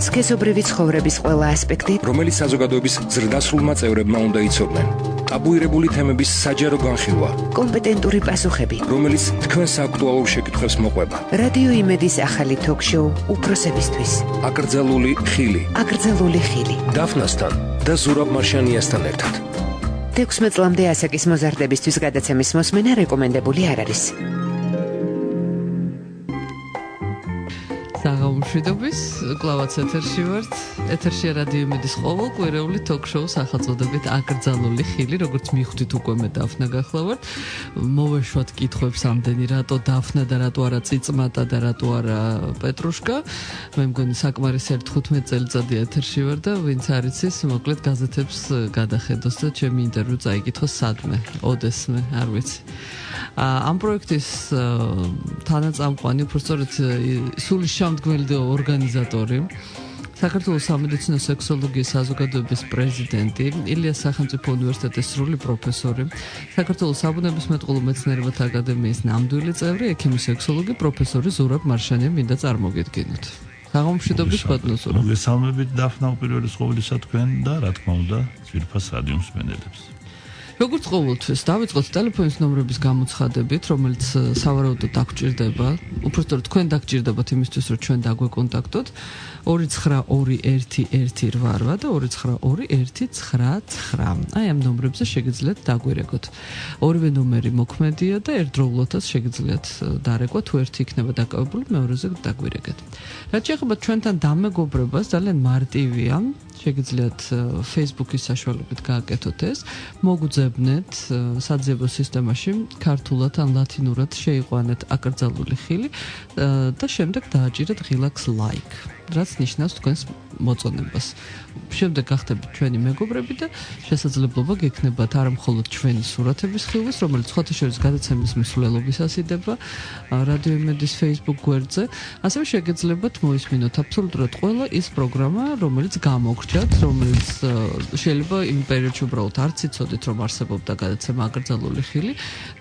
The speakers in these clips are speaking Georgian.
სქესობრივი ცხოვრების ყველა ასპექტი, რომელიც საზოგადოების ზრდასრულმა წევრებმა უნდა იცოდნენ. ტაბუირებული თემების საჯარო განხილვა, კომპეტენტური პასუხები, რომელიც თქვენს აქტუალურ შეკითხვებს მოყვება. რადიო იმედის ახალი ток-შოუ უფროსებისთვის. აკრძალული ხილი. აკრძალული ხილი. დაფნასთან და ზურაბ მარშანიასთან ერთად. 16 წლამდე ასაკის მოზარდებისთვის გადაცემის მოსმენა რეკომენდებული არ არის. საღამოშვიდობის, კლავაც ეთერში ვართ. ეთერშია რადიო იმედის ყოველკვირეული ток-შოუ სახელწოდებით აკრძალული ხილი, როგორც მიხვდით უკვე მე დაფნა გახლავართ. მოვეშვათ კითხვებს ამდენი, რატო დაფნა და რატო არა წიწმატა და რატო არა პეტრუშკა. მე მგონი საკმარისად 15 წელიწადი ეთერში ვარ და ვინც არ იცის, მოკლედ გაზეთებს გადახედოს და ჩემი ინტერვიუ წაიკითხოს სადმე, ოდესმე, არ ვიცი. ამ პროექტის თანაწამყვანი, უბრალოდ სული შემდგმელი ორგანიზატორი, საქართველოს სამედიცინო სექსოლოგიის საზოგადოების პრეზიდენტი, ილიას სახელმწიფო უნივერსიტეტის სრული პროფესორი, საქართველოს საბუნებისმეტყველო მეცნიერებათა აკადემიის ნამდვილი წევრი, ექიმი სექსოლოგი პროფესორი ზურაბ მარშანია მინდა წარმოგიდგინოთ. საღამოშვიდობის ბატონო ზურაბ. მოგესალმებით დაფნა უპირველეს ყოვლისა თქვენ და რა თქმა უნდა ძვირფას რადიო მსმენელებს. როგორც ყოველთვის დავიწყოთ ტელეფონის ნომრების გამოცხადებით, რომელიც სავარაუდოდ დაგჭირდება, უბრალოდ თქვენ დაგჭირდებათ იმისთვის, რომ ჩვენ დაგვეკონტაქტოთ 292118 და 292199. აი ამ ნომრებზე შეგიძლიათ დაგვირეკოთ. ორივე ნომერი მოქმედია და ერთდროულადაც შეგიძლიათ დარეკვა, თუ ერთი იქნება დაკავებული, მეორეზე დაგვირეკეთ. რაც შეეხება ჩვენთან დამეგობრებას, ძალიან მარტივია. შეგიძლიათ Facebook-ის საშუალებით გააკეთოთ ეს, მოგძებნეთ საძიებო სისტემაში ქართულად ან ლათინურად შეიყვანეთ აკრძალული ხილი და შემდეგ დააჭირეთ ღილაკს like, რაც ნიშნავს თქვენს მოწონებას. შემდეგ გახდებით ჩვენი მეგობრები და შესაძლებლობა გექნებათ არა მხოლოდ ჩვენი სურათების ხილვის, რომელიც სხვათა შორის გადაცემის მსვლელობისას იდება რადიო იმედის Facebook გვერდზე, ასევე შეგეძლებათ მოისმინოთ აბსოლუტურად ყველა ის პროგრამა, რომელიც გამოგრჩათ, რომელიც შეიძლება იმ პერიოდში უბრალოდ არც იცოდით, რომ არსებობდა გადაცემა აკრძალული ხილი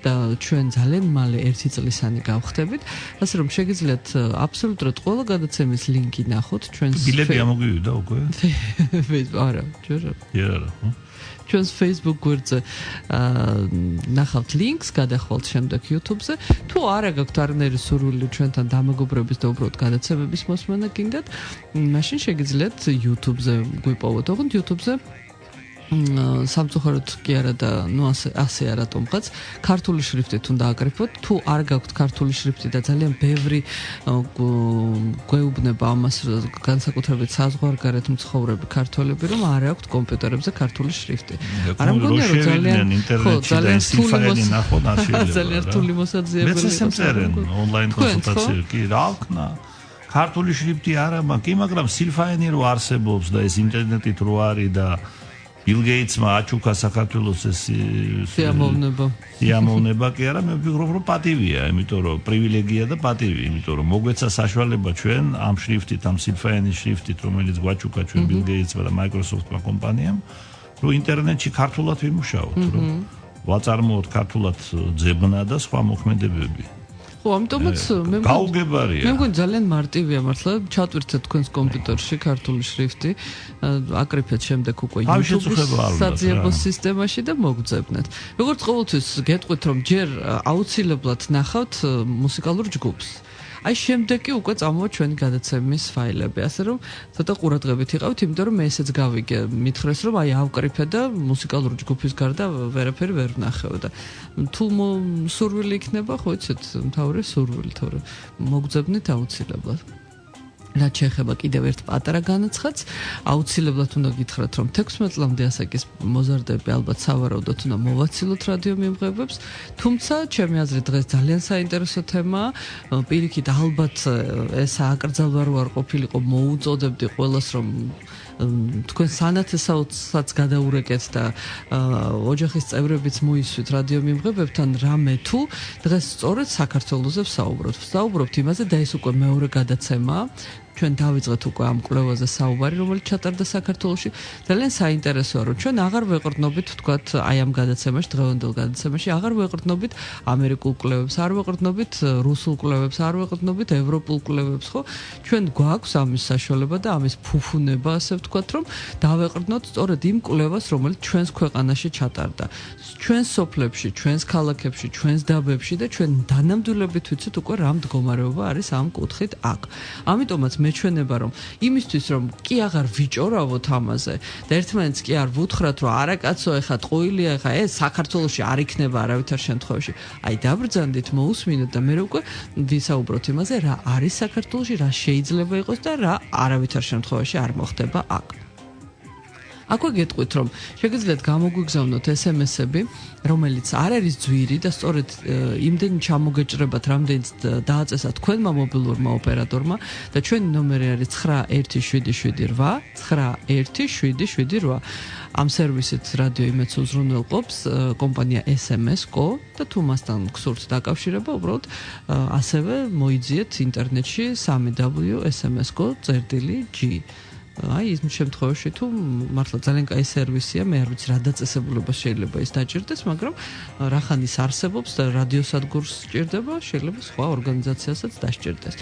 და ჩვენ ძალიან მალე 1 წლისანი გავხდებით, ასე რომ შეგიძლიათ აბსოლუტურად ყველა გადაცემის ლინკი ნახოთ ჩვენს ბილეთი ამოგვივიდა უკვე? არა, ჯერ არა. ჩვენს Facebook გვერდზე ნახავთ ლინკს, გადახვალთ შემდეგ YouTube-ზე. თუ არა გაქვთ არანაირი სურვილი ჩვენთან დამეგობრების და უბრალოდ გადაცემების მოსმენა გინდათ, მაშინ შეგიძლიათ YouTube-ზე გვიპოვოთ. ოღონდ YouTube-ზე სამწუხაროდ კი არა და ნუ ასე არატომღაც ქართული შრიფტით უნდა აკრიფოთ. თუ არ გაქვთ ქართული შრიფტი და ძალიან ბევრი გვეუბნება ამას, განსაკუთრებით საზღვარგარეთ მცხოვრები ქართველები, რომ არ აქვთ კომპიუტერებზე ქართული შრიფტი. არ მგონია რომ ძალიან რთული მოსაძიებელი მეც ესმწერენ ონლაინ კონსულტაციები, კი რა ვქნა? ქართული შრიფტი არა, კი, მაგრამ სილფაენი რო არსებობს და ეს ინტერნეტით რო არის და Bill Gates-მა აჩუქა საქართველოს ეს სიამოვნება კი არა, მე ვფიქრობ, რომ პატივია, იმიტომ რომ პრივილეგია და პატივი, იმიტომ რომ მოგვეცა საშუალება ჩვენ ამ შრიფტით, ამ სილფაენის შრიფტით, რომელიც გვაჩუქა ჩვენ Bill Gates-მა და Microsoft-მა კომპანიამ, რომ ინტერნეტში ქართულად ვიმუშაოთ, რომ ვაწარმოოთ ქართულად ძებნა და სხვა მოქმედებები. ხო, ამიტომაც მე მგონი ძალიან მარტივია მართლა, ჩატვირთეთ თქვენს კომპიუტერში ქართული შრიფტი, აკრიფეთ შემდეგ უკვე YouTube-ის საძიებო სისტემაში და მოგძებნეთ. როგორც ყოველთვის გეტყვით, რომ ჯერ აუცილებლად ნახავთ მუსიკალურ ჯგუფს. აი შემდეგ კი უკვე წამოვა ჩვენი გადაცემის ფაილები, ასე რომ ცოტა ყურადღებით იყავით, იმიტომ რომ მე ესეც გავიგე, მითხრეს რომ აი ავკრიფე და მუსიკალური ჯგუფის გარდა ვერაფერი ვერ ვნახევ და თუ სურვილი იქნება, ხო იცით, მთავარი სურვილი, თორე მოგძებნით აუცილებლად. რაც შეეხება კიდევ ერთ პატარა განაცხადს, აუცილებლად უნდა გითხრათ, რომ 16 წლამდე ასაკის მოზარდები ალბათ სავარაუდოდ უნდა მოვაცილოთ რადიო მიმღებებს, თუმცა ჩემი აზრით დღეს ძალიან საინტერესო თემაა, პირიქით ალბათ ეს აკრძალვა რო არ ყოფილიყო, მოუწოდებდი ყველას, რომ თქვენ სანათესაოც გადაურეკეთ და ოჯახის წევრებიც მოისვით რადიო მიმღებებთან რამე თუ დღეს სწორედ საქართველოზე ვსაუბრობთ იმაზე და ეს უკვე მეორე გადაცემაა ჩვენ დავიწყეთ უკვე ამ კვლევაზე საუბარი, რომელიც ჩატარდა საქართველოში. ძალიან საინტერესოა, რომ ჩვენ აღარ ვეყრდნობით, თქვათ, აი ამ გადაცემაში, დღევანდელ გადაცემაში, აღარ ვეყრდნობით ამერიკულ კვლევებს, არ ვეყრდნობით რუსულ კვლევებს, არ ვეყრდნობით ევროპულ კვლევებს, ხო? ჩვენ გვაქვს ამის საშუალება და ამის ფუფუნება, ასე ვთქვათ, რომ დავეყრდნოთ სწორედ იმ კვლევას, რომელიც ჩვენს ქვეყანაში ჩატარდა. ჩვენს სოფლებში, ჩვენს ქალაქებში, ჩვენს დაბებში და ჩვენ დანამდვილებით ვიცით უკვე რა მდგომარეობა არის ამ კუთხით აქ. ამიტომაც მეჩვენება, რომ იმისთვის, რომ კი აღარ ვიჭორავოთ ამაზე და ერთმანეთს კი არ ვუთხრათ, რომ არა კაცო, ეხა ტყუილია, ეხა ეს საქართველოში არ იქნება არავითარ შემთხვევაში. აი დაბრძანდით, მოусმინოთ და მე უკვე ვისაუბროთ იმაზე, რა არის საქართველოში, რა შეიძლება იყოს და რა არავითარ შემთხვევაში არ მოხდება აქ. აქვე გეტყვით, რომ შეგიძლიათ გამოგვიგზავნოთ SMS-ები, რომელიც არ არის ძვირი და სწორედ იმდენი ჩამოგეჭრებათ, რამდენიც დააწესა თქვენმა მობილურმა ოპერატორმა და ჩვენი ნომერი არის 91778 91778. ამ სერვისით რადიო იმედს უზრუნველყოფს კომპანია SMS-Co და თუ მასთან გსურთ დაკავშირება, უბრალოდ ასევე მოიძიეთ ინტერნეტში www.sms.co.g. აი ის შემთხვევაში თუ მართლა ძალიან კაი სერვისია, მე არ ვიცი რა დაწესებულება შეიძლება ის დაჭირდეს, მაგრამ რახანის არსებობს და რადიოსადგურს სჭირდება, შეიძლება სხვა ორგანიზაციასაც დასჭირდეს.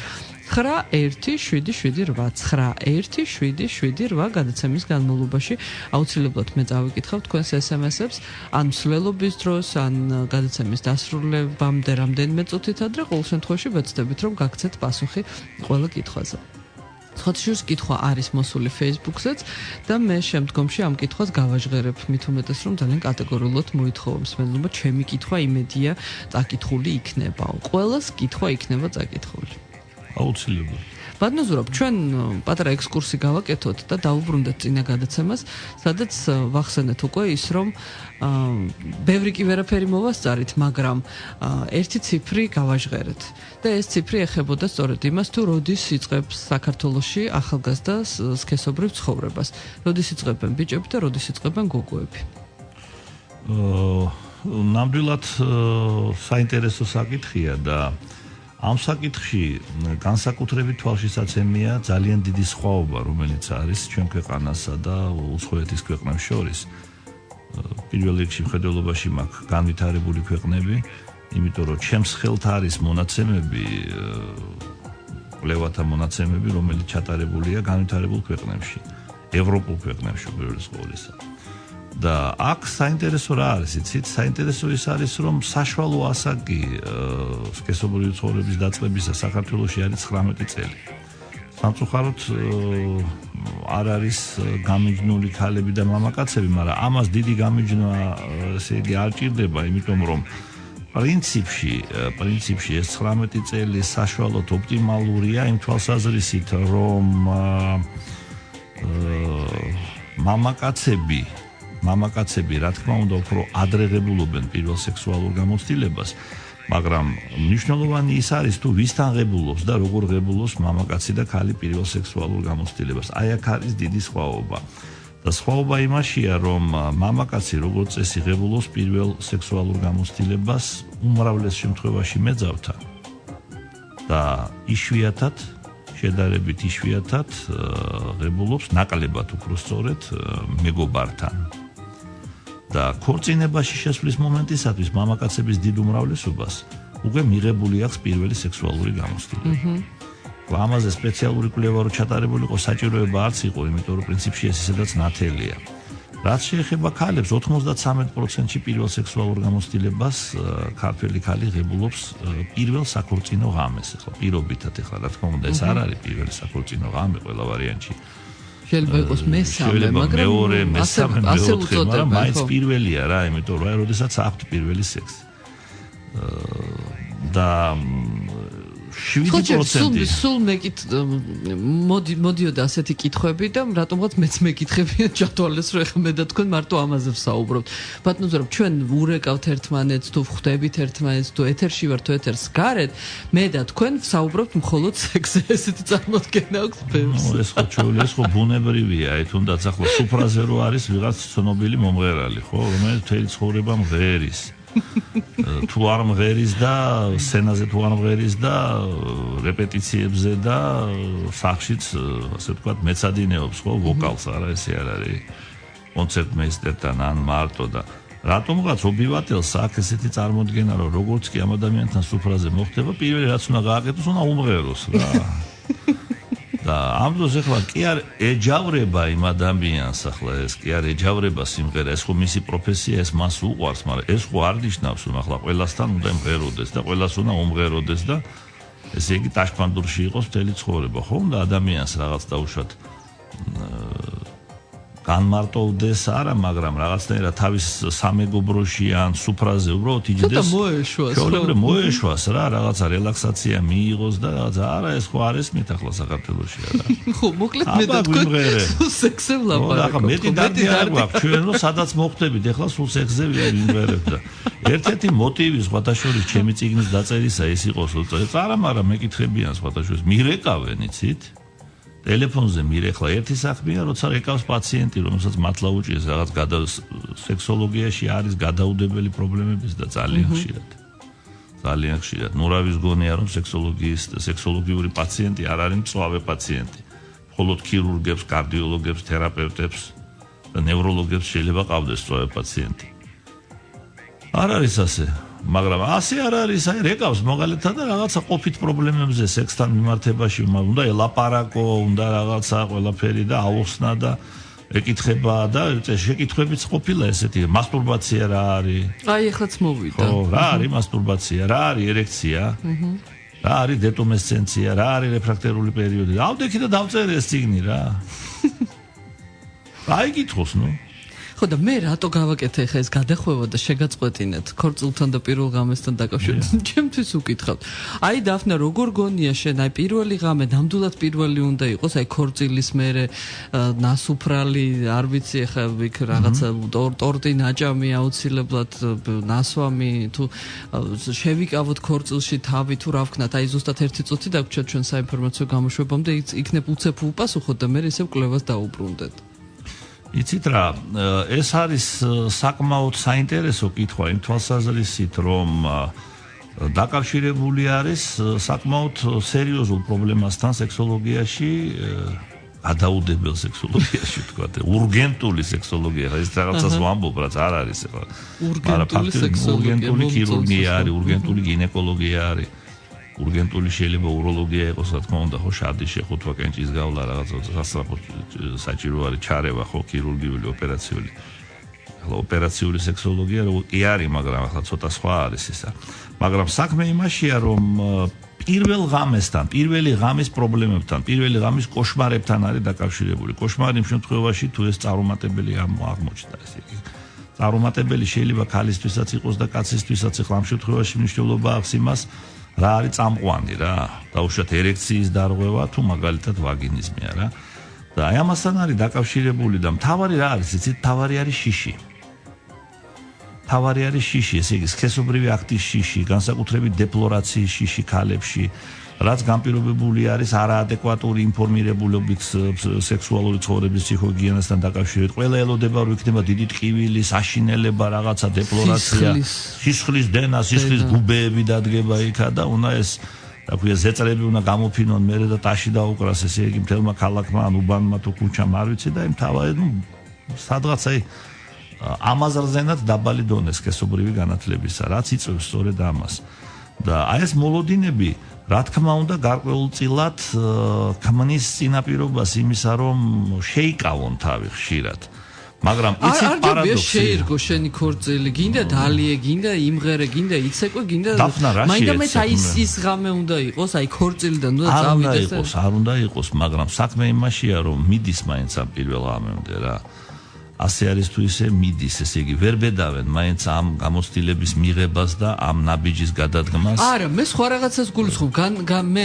91778 გადაცემის განმავლობაში აუცილებლად მე წავიკითხავ თქვენს SMS-ებს, ან მსვლელობის დროს, ან გადაცემის დასრულებამდე რამდენიმე წუთით ადრე, ყოველ შემთხვევაში ვეცდებით, რომ გაგცეთ პასუხი ყველა კითხვაზე. ხოთშურს კითხვა არის მოსული Facebook-ზეც და მე შემდგომში ამ კითხვას გავაჟღერებ, მით უმეტეს რომ ძალიან კატეგორიულად მოითხოვა მსმენელობა, ჩემი კითხვა იმედია წაკითხული იქნებაო. ყველას კითხვა იქნება წაკითხული. აუცილებლად. ბატონო ზურაბ, ჩვენ პატარა ექსკურსი გავაკეთოთ და დაუბრუნდეთ წინა გადაცემას, სადაც ვახსენეთ უკვე ის, რომ ბევრი კი ვერაფერი მოვასწარით, მაგრამ ერთი ციფრი გავაჟღერეთ. და ეს ციფრი ეხებოდა სწორედ იმას, თუ როდის იწყებს საქართველოში ახალგაზრდა სქესობრივ ცხოვრებას. როდის იწყებენ ბიჭები და როდის იწყებენ გოგოები? ნამდვილად საინტერესო საკითხია და ამ საკითხში განსაკუთრებით თვალშისაცემია ძალიან დიდი სხვაობა, რომელიც არის ჩვენ ქვეყანასა და უცხოეთის ქვეყნებს შორის. პირველ რიგში მხედველობაში მაქვს განვითარებული ქვეყნები, იმიტომ რომ ჩემს ხელთ არის მონაცემები, კვლევათა მონაცემები, რომელიც ჩატარებულია განვითარებულ ქვეყნებში, ევროპულ ქვეყნებში უპირველეს ყოვლისა. და აქ საინტერესო რა არის, იცით? საინტერესო ის არის, რომ საშუალო ასაკი სქესობრივი ცხოვრების დაწყებისა საქართველოში არის 19 წელი. სამწუხაროდ არ არის გამიჯნული ქალები და მამაკაცები, მაგრამ ამას დიდი გამიჯნა ესე იგი არ ჭირდება, იმიტომ რომ პრინციპში ეს 19 წელი საშუალოდ ოპტიმალურია იმ თვალსაზრისით, რომ მამაკაცები, რა თქმა უნდა, უფრო ადრე ღებულობენ პირველ სექსუალურ გამოცდილებას, მაგრამ მნიშვნელოვანი ის არის, თუ ვისთან ღებულობს და როგორ ღებულობს მამაკაცი და ქალი პირველ სექსუალურ გამოცდილებას. აი აქ არის დიდი სხვაობა. და სხვაობა იმაშია, რომ მამაკაცი როგორც წესი ღებულობს პირველ სექსუალურ გამოცდილებას უმრავლეს შემთხვევაში მეძავთან. და იშვიათად, შედარებით იშვიათად ღებულობს ნაკლებად უფრო სწორედ მეგობართან. და ქორწინებაში შესვლის მომენტისათვის მამაკაცების დიდ უმრავლესობას უკვე მიღებული აქვს პირველი სექსუალური გამოცდილება. ამაზე სპეციალური კვლევა რო ჩატარებული იყო, საჭიროება არც იყო, იმიტომ რომ პრინციპში ეს ისედაც ნათელია. რაც შეეხება ქალებს, 93%-ში პირველ სექსუალურ გამოცდილებას ქართველი ქალი ღებულობს პირველ საქორწინო ღამეს. ხო, პირობითად ახლა რა თქმა უნდა ეს არ არის პირველი საქორწინო ღამე ყველა ვარიანტში. შეიძლება იყოს მესამე, მაგრამ მეორე, მესამე, მეოთხე, მაგრამ მაინც პირველია რა, იმიტომ რომ როდესაც აქვთ პირველი სექსი. და 7% სულ მოდიოდა ასეთი კითხვები და რატომღაც მეც მეკითხებია ჩათვალეს, რომ ეხლა მე და თქვენ მარტო ამაზე ვსაუბრობთ. ბატონო ზურაბ, ჩვენ ურეკავთ ერთმანეთს, თუ ვხვდებით ერთმანეთს, თუ ეთერში ვართ, თუ ეთერს გარეთ, მე და თქვენ ვსაუბრობთ მხოლოდ სექსზე, ესეთი წარმოდგენა აქვს ბევრს. ეს ხო ბუნებრივია, აი თუნდაც ახლა სუფრაზე რო არის ვიღაც ცნობილი მომღერალი, ხო, რომელიც მთელი ცხოვრება მღერის. თუ არ მღერის და სცენაზე თუ არ მღერის და რეპეტიციებზე და სახშიც ასე ვთქვათ მეცადინეობს ხო ვოკალს არა ესე არ არის კონცერტმეისტერთან ან მარტო და რატომღაც ობივატელს აქვს ესეთი წარმოდგენა რომ როგორც კი ამ ადამიანთან სუფრაზე მოხდება პირველი რაც უნდა გააკეთოს უნდა უმღეროს რა და ამ დროს ახლა კი არ ეჯავრება იმ ადამიანს ახლა ეს კი არ ეჯავრება სიმღერა ეს ხო მისი პროფესია ეს მას უყვარს მაგრამ ეს ხო არ ნიშნავს რომ ახლა ყველასთან უნდა იმღეროდეს და ყველას უნდა უმღეროდეს და ესე იგი ტაშფანდურში იყოს მთელი ცხოვრება ხო უნდა ადამიანს რაღაც დაუშვათ განმარტოვდეს არა მაგრამ რაღაცნაირად თავის სამეგობროში ან სუფრაზე უბრალოდ იჯდეს შეუძლია მოეშვას რა რაღაცა რელაქსაცია მიიღოს და რაღაცა არა ეს ხო არ ესმით ახლა საქართველოში არა ხო მოკლედ მე და თქვენ სექსზე ვლაპარაკობთ ხო მეტი დარდი არ გვაქვს ჩვენ რომ სადაც მოხვდებით ახლა სულ სექსზე ვიმღერებთ და ერთ-ერთი მოტივი სხვათაშორის ჩემი წიგნის დაწერისა ის იყოს რომ არა მაგრამ მეკითხებიან სხვათაშორის მირეკავენ იცით ტელეფონზე მირეხლა ერთი საქმეა, როცა ეკავს პაციენტი, რომელსაც მართლა უჭირს რაღაც სექსოლოგიაში არის გადაუდებელი პრობლემების და ძალიან ხშირად. ძალიან ხშირად. ნურავის გონია რომ სექსოლოგიური პაციენტი არ არის მწვავე პაციენტი. მხოლოდ ქირურგებს, კარდიოლოგებს, თერაპევტებს და ნევროლოგებს შეიძლება ყავდეს მწვავე პაციენტი. არ არის ასე. მაგრამ ასე არ არის, აი რეკავს მაგალითად და რაღაცა ყოფით პრობლემებზე სექსთან მიმართებაში, უნდა ელაპარაკო, უნდა რაღაცა ყველაფერი და აუხსნა და ეკითხება და შეკითხვებიც ყოფილა ესეთი მასტურბაცია რა არის? აი ეხლაც მოვიდა. ხო, რა არის მასტურბაცია? რა არის ერექცია? რა არის დეტომესცენცია? რა არის რეფრაქტერული პერიოდი? ავდექი და დავწერე ეს წიგნი რა. აი გითხოს ნუ ხო და მე რატო გავაკეთე ხა ეს გადახვევა და შეგაწყვეტინეთ ქორწილთან და პირველ ღამესთან დაკავშირებით ჩემთვის უკითხავთ აი დაფნა როგორ გონია შენ აი პირველი ღამე ნამდვილად პირველი უნდა იყოს აი ქორწილის მერე ნასუფრალი არ ვიცი ხა იქ რაღაცა ტორტი ნაჭამი აუცილებლად ნასვამი თუ შევიკავოთ ქორწილში თავი თუ რა ვქნათ აი ზუსტად ერთი წუთი დაგვრჩათ ჩვენ საინფორმაციო გამოშვებამდე იქნებ უცებ უპასუხოთ და მე ისევ კვლევას დაუბრუნდეთ იცით რა, ეს არის საკმაოდ საინტერესო კითხვა იმ თვალსაზრისით, რომ დაკავშირებული არის საკმაოდ სერიოზულ პრობლემასთან სექსოლოგიაში, გადაუდებელ სექსოლოგიაში, ვთქვათ, ურგენტული სექსოლოგია, ეს რაღაცას ვამბობ, რაც არ არის ახლა. urgentული ქირურგია არის, urgentული გინეკოლოგია არის. urgentული შეიძლება უროლოგია იყოს, რა თქმა უნდა, ხო, შარდი შეხუთვა კენჭის გავლა, რაღაცა სასწრაფო საჭირო არის ჩარევა, ხო, ქირურგიული, ოპერაციული. ახლა ოპერაციული სექსოლოგია რო კი არის, მაგრამ ახლა ცოტა სხვა არის ისა. მაგრამ საქმე იმაშია, რომ პირველ ღამესთან, პირველი ღამის პრობლემებთან, პირველი ღამის კოშმარებთან არის დაკავშირებული. კოშმარი იმ შემთხვევაში თუ ეს წარუმატებელი აღმოჩნდა, ესე იგი. წარუმატებელი შეიძლება ქალისთვისაც იყოს და კაცისთვისაც, ახლა ამ შემთხვევაში მნიშვნელობა აქვს იმას რა არის წამყვანი რა დაუშვათ ერექციის დარღვევა თუ მაგალითად ვაგინიზმია რა და აი ამასთან არის დაკავშირებული და მთავარი რა არის იცით მთავარი არის შიში მთავარი არის შიში ესე იგი სქესობრივი აქტის შიში განსაკუთრებით დეპლორაციის შიში ქალებში რაც განპირობებული არის არაადეკვატური ინფორმირებულობით სექსუალური ცხოვრების ფსიქოგიენასთან დაკავშირებით ყველა ელოდება რომ იქნება დიდი ტკივილი საშინელება რაღაცა დეპლორაცია სისხლის დენა სისხლის გუბეები დადგება იქა და უნდა ეს რა ქვია ზეწრები უნდა გამოფინონ მერე და ტაში დაუკრას ესე იგი მთელმა ქალაქმა ან უბანმა თუ ქუჩამ არ ვიცი და იმ თავად სადღაც აი ამაზრზენად დაბალი დონე სქესობრივი განათლებისა რაც იწვევს სწორედ ამას და აი ეს მოლოდინები რა თქმა უნდა გარკვეულწილად ქმნის წინაპირობას იმისა რომ შეიკავონ თავი ხშირად მაგრამ იცით პარადოქსი შეირგო შენი ქორწილი გინდა დალიე გინდა იმღერე გინდა იცეკვე გინდა მაინდამეც აი ის ღამე უნდა იყოს აი ქორწილიდან უნდა წავიდეს არ უნდა იყოს მაგრამ საქმე იმაშია რომ მიდის მაინც ამ პირველ ღამემდე რა ასე არის თუ ისე მიდის, ესე იგი ვერ ბედავენ მაინც ამ გამოცდილების მიღებას და ამ ნაბიჯის გადადგმას. არა, მე სხვა რაღაცას გულისხმობ. მე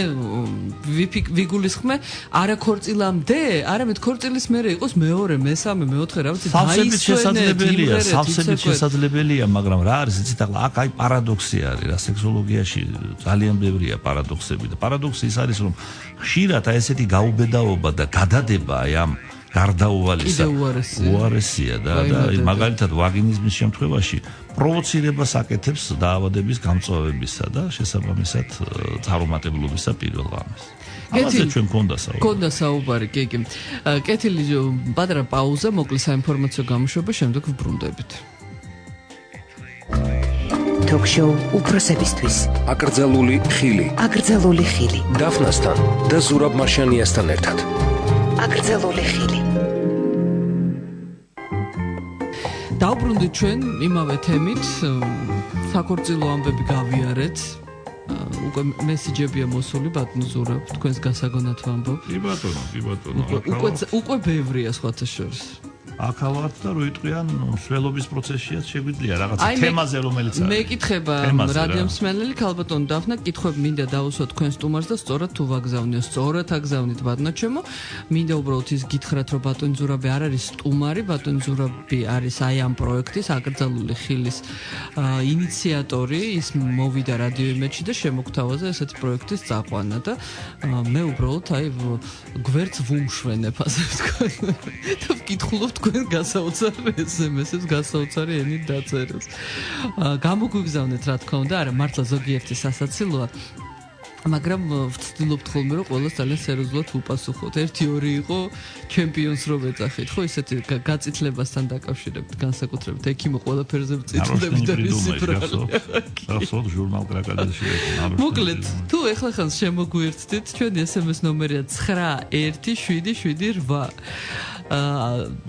ვიგულისხმე არა ქორწილამდე, არამედ ქორწილის მერე იყოს მეორე, მესამე, მეოთხე, რა ვიცი, დაისვენეთ. სავსებით შესაძლებელია, მაგრამ რა არის, იცით, ახლა აქ აი პარადოქსი არის, რა სექსოლოგიაში ძალიან ბევრია პარადოქსები და პარადოქსი ის არის, რომ ხშირად აი ესეთი გაუბედაობა და გადადება აი ამ გარდაუვალისა უარესია და მაგალითად ვაგინიზმის შემთხვევაში პროვოცირებას აკეთებს დაავადების გამწვავებისა და შესაბამისად წარუმატებლობისა პირველ ღამეს. ამაზე ჩვენ გქონდა საუბარი, კი. კეთილი პატარა პაუზა, მოკლე საინფორმაციო გამოშვება, შემდეგ ვბრუნდებით. Ток-шоу უფროსებისთვის. აკრძალული ხილი. დაფნასთან და ზურაბ მარშანიასთან ერთად. აკრძალული ხილი. დავბრუნდით ჩვენ იმავე თემით, საქორწილო ამბები გავიარეთ. უკვე მესიჯებია მოსული ბატონო ზურაბ, თქვენს გასაგონად ვამბობ. კი ბატონო. უკვე ბევრია სხვათა შორის. აქავართ და რო იტყვიან სველობის პროცესშიაც შეგვიძლია რაღაცა თემაზე რომელიც არის. მე კითხება რადიო მსმენელი ქალბატონ დაფნა, კითხვები მინდა დავუსვათ თქვენ სტუმარს და სწორად თუ ვაგზავნიო, სწორად აგზავნით ბატონო ჩემო. მინდა უბრალოდ ის გითხრათ, რომ ბატონ ზურაბი არ არის სტუმარი, ბატონ ზურაბი არის აი ამ პროექტის აკრძალული ხილის ინიციატორი, ის მოვიდა რადიო იმედში და შემოგთავაზა ესეთი პროექტის წაყვანა და მე უბრალოდ აი გვერდს ვუმშვენებ, ასე ვთქვათ. და ვკითხულობ თქვენ გასაოცარ SMS-ებს, გასაოცარი ენით დაწერილს. გამოგვიგზავნეთ რა თქმა უნდა, არა მართლა ზოგიერთი სასაცილოა, მაგრამ ვცდილობთ ხოლმე რომ ყველას ძალიან სერიოზულად ვუპასუხოთ. 1-2 იყო ჩემპიონს რო ვეძახით, ხო ისეთი გაწითლებასთან დაკავშირებით, განსაკუთრებით ექიმო ყველაფერზე ვწითლდები და მისი ბრალი. ახსოვთ ჟურნალ კრაკადაში. მოკლედ, თუ ეხლა ხანს შემოგვიერთდით, ჩვენი SMS ნომერია 917778.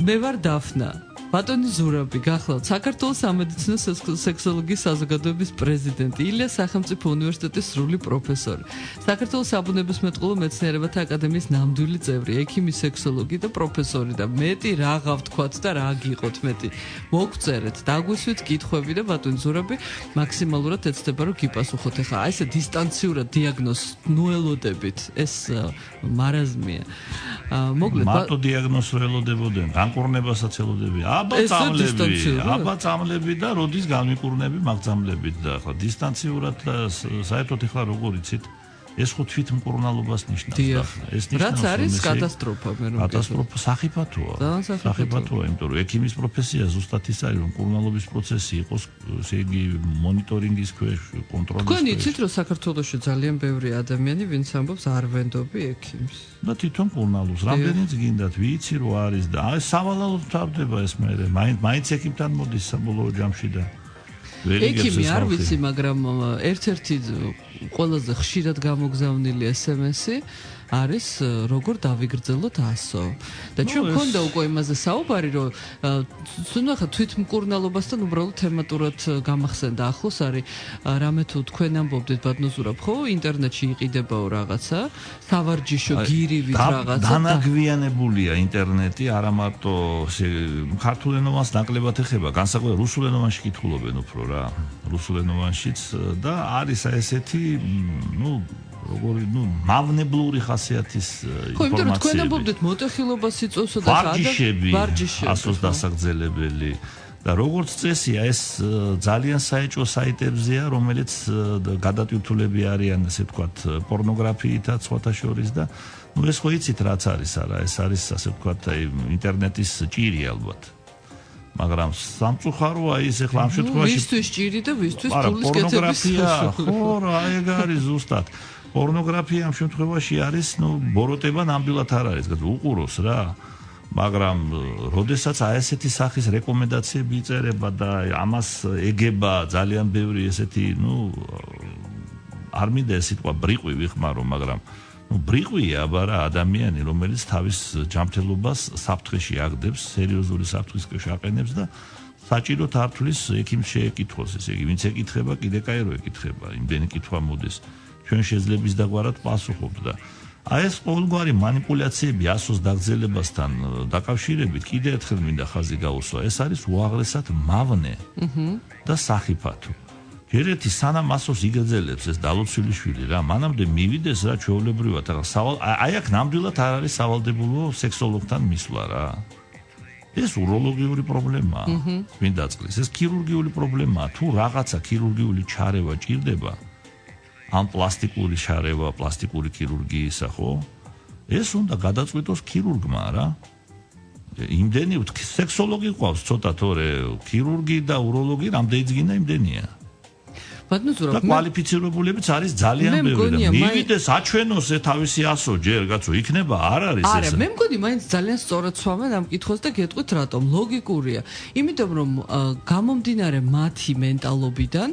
მე ვარ დაფნა. ბატონი ზურაბი, გახლავთ საქართველოს სამედიცინო სექსოლოგიის საზოგადოების პრეზიდენტი, ილიას სახელმწიფო უნივერსიტეტის სრული პროფესორი, საქართველოს საბუნებისმეტყველო მეცნიერებათა აკადემიის ნამდვილი წევრი, ექიმი, სექსოლოგი და პროფესორი და მეტი რა ვთქვათ და რა გიყოთ მეტი. მოგწერეთ, დაგვისვით კითხვები და ბატონი ზურაბი მაქსიმალურად ეცდება რომ გიპასუხოთ. ეხლა აი ესე დისტანციურად დიაგნოზს ნუელოდებით, ეს მარაზმია. მოკლედ მარტო დიაგნოზს ველოდებოდნენ, განკურნებასაც ელოდებიან. აბა წამლები და როდის განვიკურნები მაგწამლებით და ახლა დისტანციურად საერთოდ ახლა როგორ იცით ეს ხო თვითმკურნალობას ნიშნავს და ეს ნიშნავს რაც არის კატასტროფა მე რომ კატასტროფა სახიფათოა იმიტომ რომ ექიმის პროფესია ზუსტად ის არის რომ მკურნალობის პროცესი იყოს ესე იგი მონიტორინგის ქვეშ კონტროლის ქვეშ. თქვენ იცით რომ საქართველოში ძალიან ბევრი ადამიანი ვინც ამბობს არ ვენდობი ექიმს და თვითონ მკურნალობს რამდენიც გინდათ ვიცი რომ არის და აი სავალალოდ თავდება ეს მე მაინც ექიმთან მოდის საბოლოო ჯამში და ექიმი არ ვიცი მაგრამ ერთ-ერთი ყველაზე ხშირად გამოგზავნილი SMS-ი არის როგორ დავიგრძელოთ 100 და ჩვენ მქონდა უკვე იმაზე საუბარი რომ თუნდაც თვითმკურნალობასთან უბრალოდ თემატურად გამახსენდა ახლოს არის რამე თუ თქვენ ამბობდით ბატონო ზურაბ ხო ინტერნეტში იყიდებაო რაღაცა სავარჯიშო გირივით რაღაცა დანაგვიანებულია ინტერნეტი არა მარტო ქართულენოვანს ნაკლებად ეხება განსაკუთრებით რუსულენოვანში კითხულობენ უფრო რა რუსულენოვანშიც და არის ესეთი როგორი მავნებლური ხასიათის ინფორმაციები. ხო, იმიტომ რომ თქვენ ამბობდით მოტეხილობას იწვევსო და ვარჯიშები ასოს დასაგრძელებელი და როგორც წესია ეს ძალიან საეჭვო საიტებზეა, რომელიც გადატვირთულები არიან, ასე ვთქვათ, პორნოგრაფიითაც სხვათა შორის და ეს ხო იცით რაც არის არა, ეს არის ასე ვთქვათ, ინტერნეტის ჭირი ალბათ. მაგრამ სამწუხაროა ის ახლა ამ შემთხვევაში ვისთვის ჭირი და ვისთვის ფულის კეთების ხო რა ეგ არის ზუსტად პორნოგრაფია ამ შემთხვევაში არის ბოროტება ნამდვილად არ არის უყუროს რა მაგრამ როდესაც აი ესეთი სახის რეკომენდაციები იწერება და ამას ეგება ძალიან ბევრი ესეთი არ მინდა ეს სიტყვა ბრიყვი ვიხმარო მაგრამ ბრიყვია აბა რა ადამიანი რომელიც თავის ჯანმრთელობას საფრთხეში აგდებს სერიოზული საფრთხის ქვეშ აყენებს და საჭიროდ ართვლის ექიმს შეეკითხოს ესე იგი ვინც ეკითხება კიდე კაირო ეკითხება იმდენი კითხვა მოდის ჩვენ შეძლებს დაგვარად პასუხობთ და აი ეს ყოველგვარი манипуляციები ასოს დაგრძელებასთან დაკავშირებით კიდე ერთხელ მინდა ხაზი გაუსვა ეს არის უაღრესად მავნე და სახიფათო ჯერეთი სანამ ასოს იგრძელებს ეს დალოცვილი რა მანამდე მივიდეს რა ჩვეულებრივად აი აქ ნამდვილად არ არის სავალდებულო სექსოლოგთან მისვლა რა ეს უროლოგიური პრობლემაა მინდა წყლის ეს ქირურგიული პრობლემაა თუ რაღაცა ქირურგიული ჩარევა ჭირდება ამ პლასტიკური ჩარევა პლასტიკური ქირურგიისა ხო ეს უნდა გადაწყვიტოს ქირურგმა რა იმდენი სექსოლოგი ყავს ცოტა თორე ქირურგი და უროლოგი რამდენი ძგინა იმდენია და კვალიფიცირებულებიც არის ძალიან ბევრი და მივიდეს აჩვენოს თავისი ასო ჯერ კაცო იქნება არ არის ეს არა მე მგონი მაინც ძალიან სწორად swamენ ამ კითხვას და გეტყვით რატომ ლოგიკურია იმიტომ რომ გამომდინარე მათი მენტალობიდან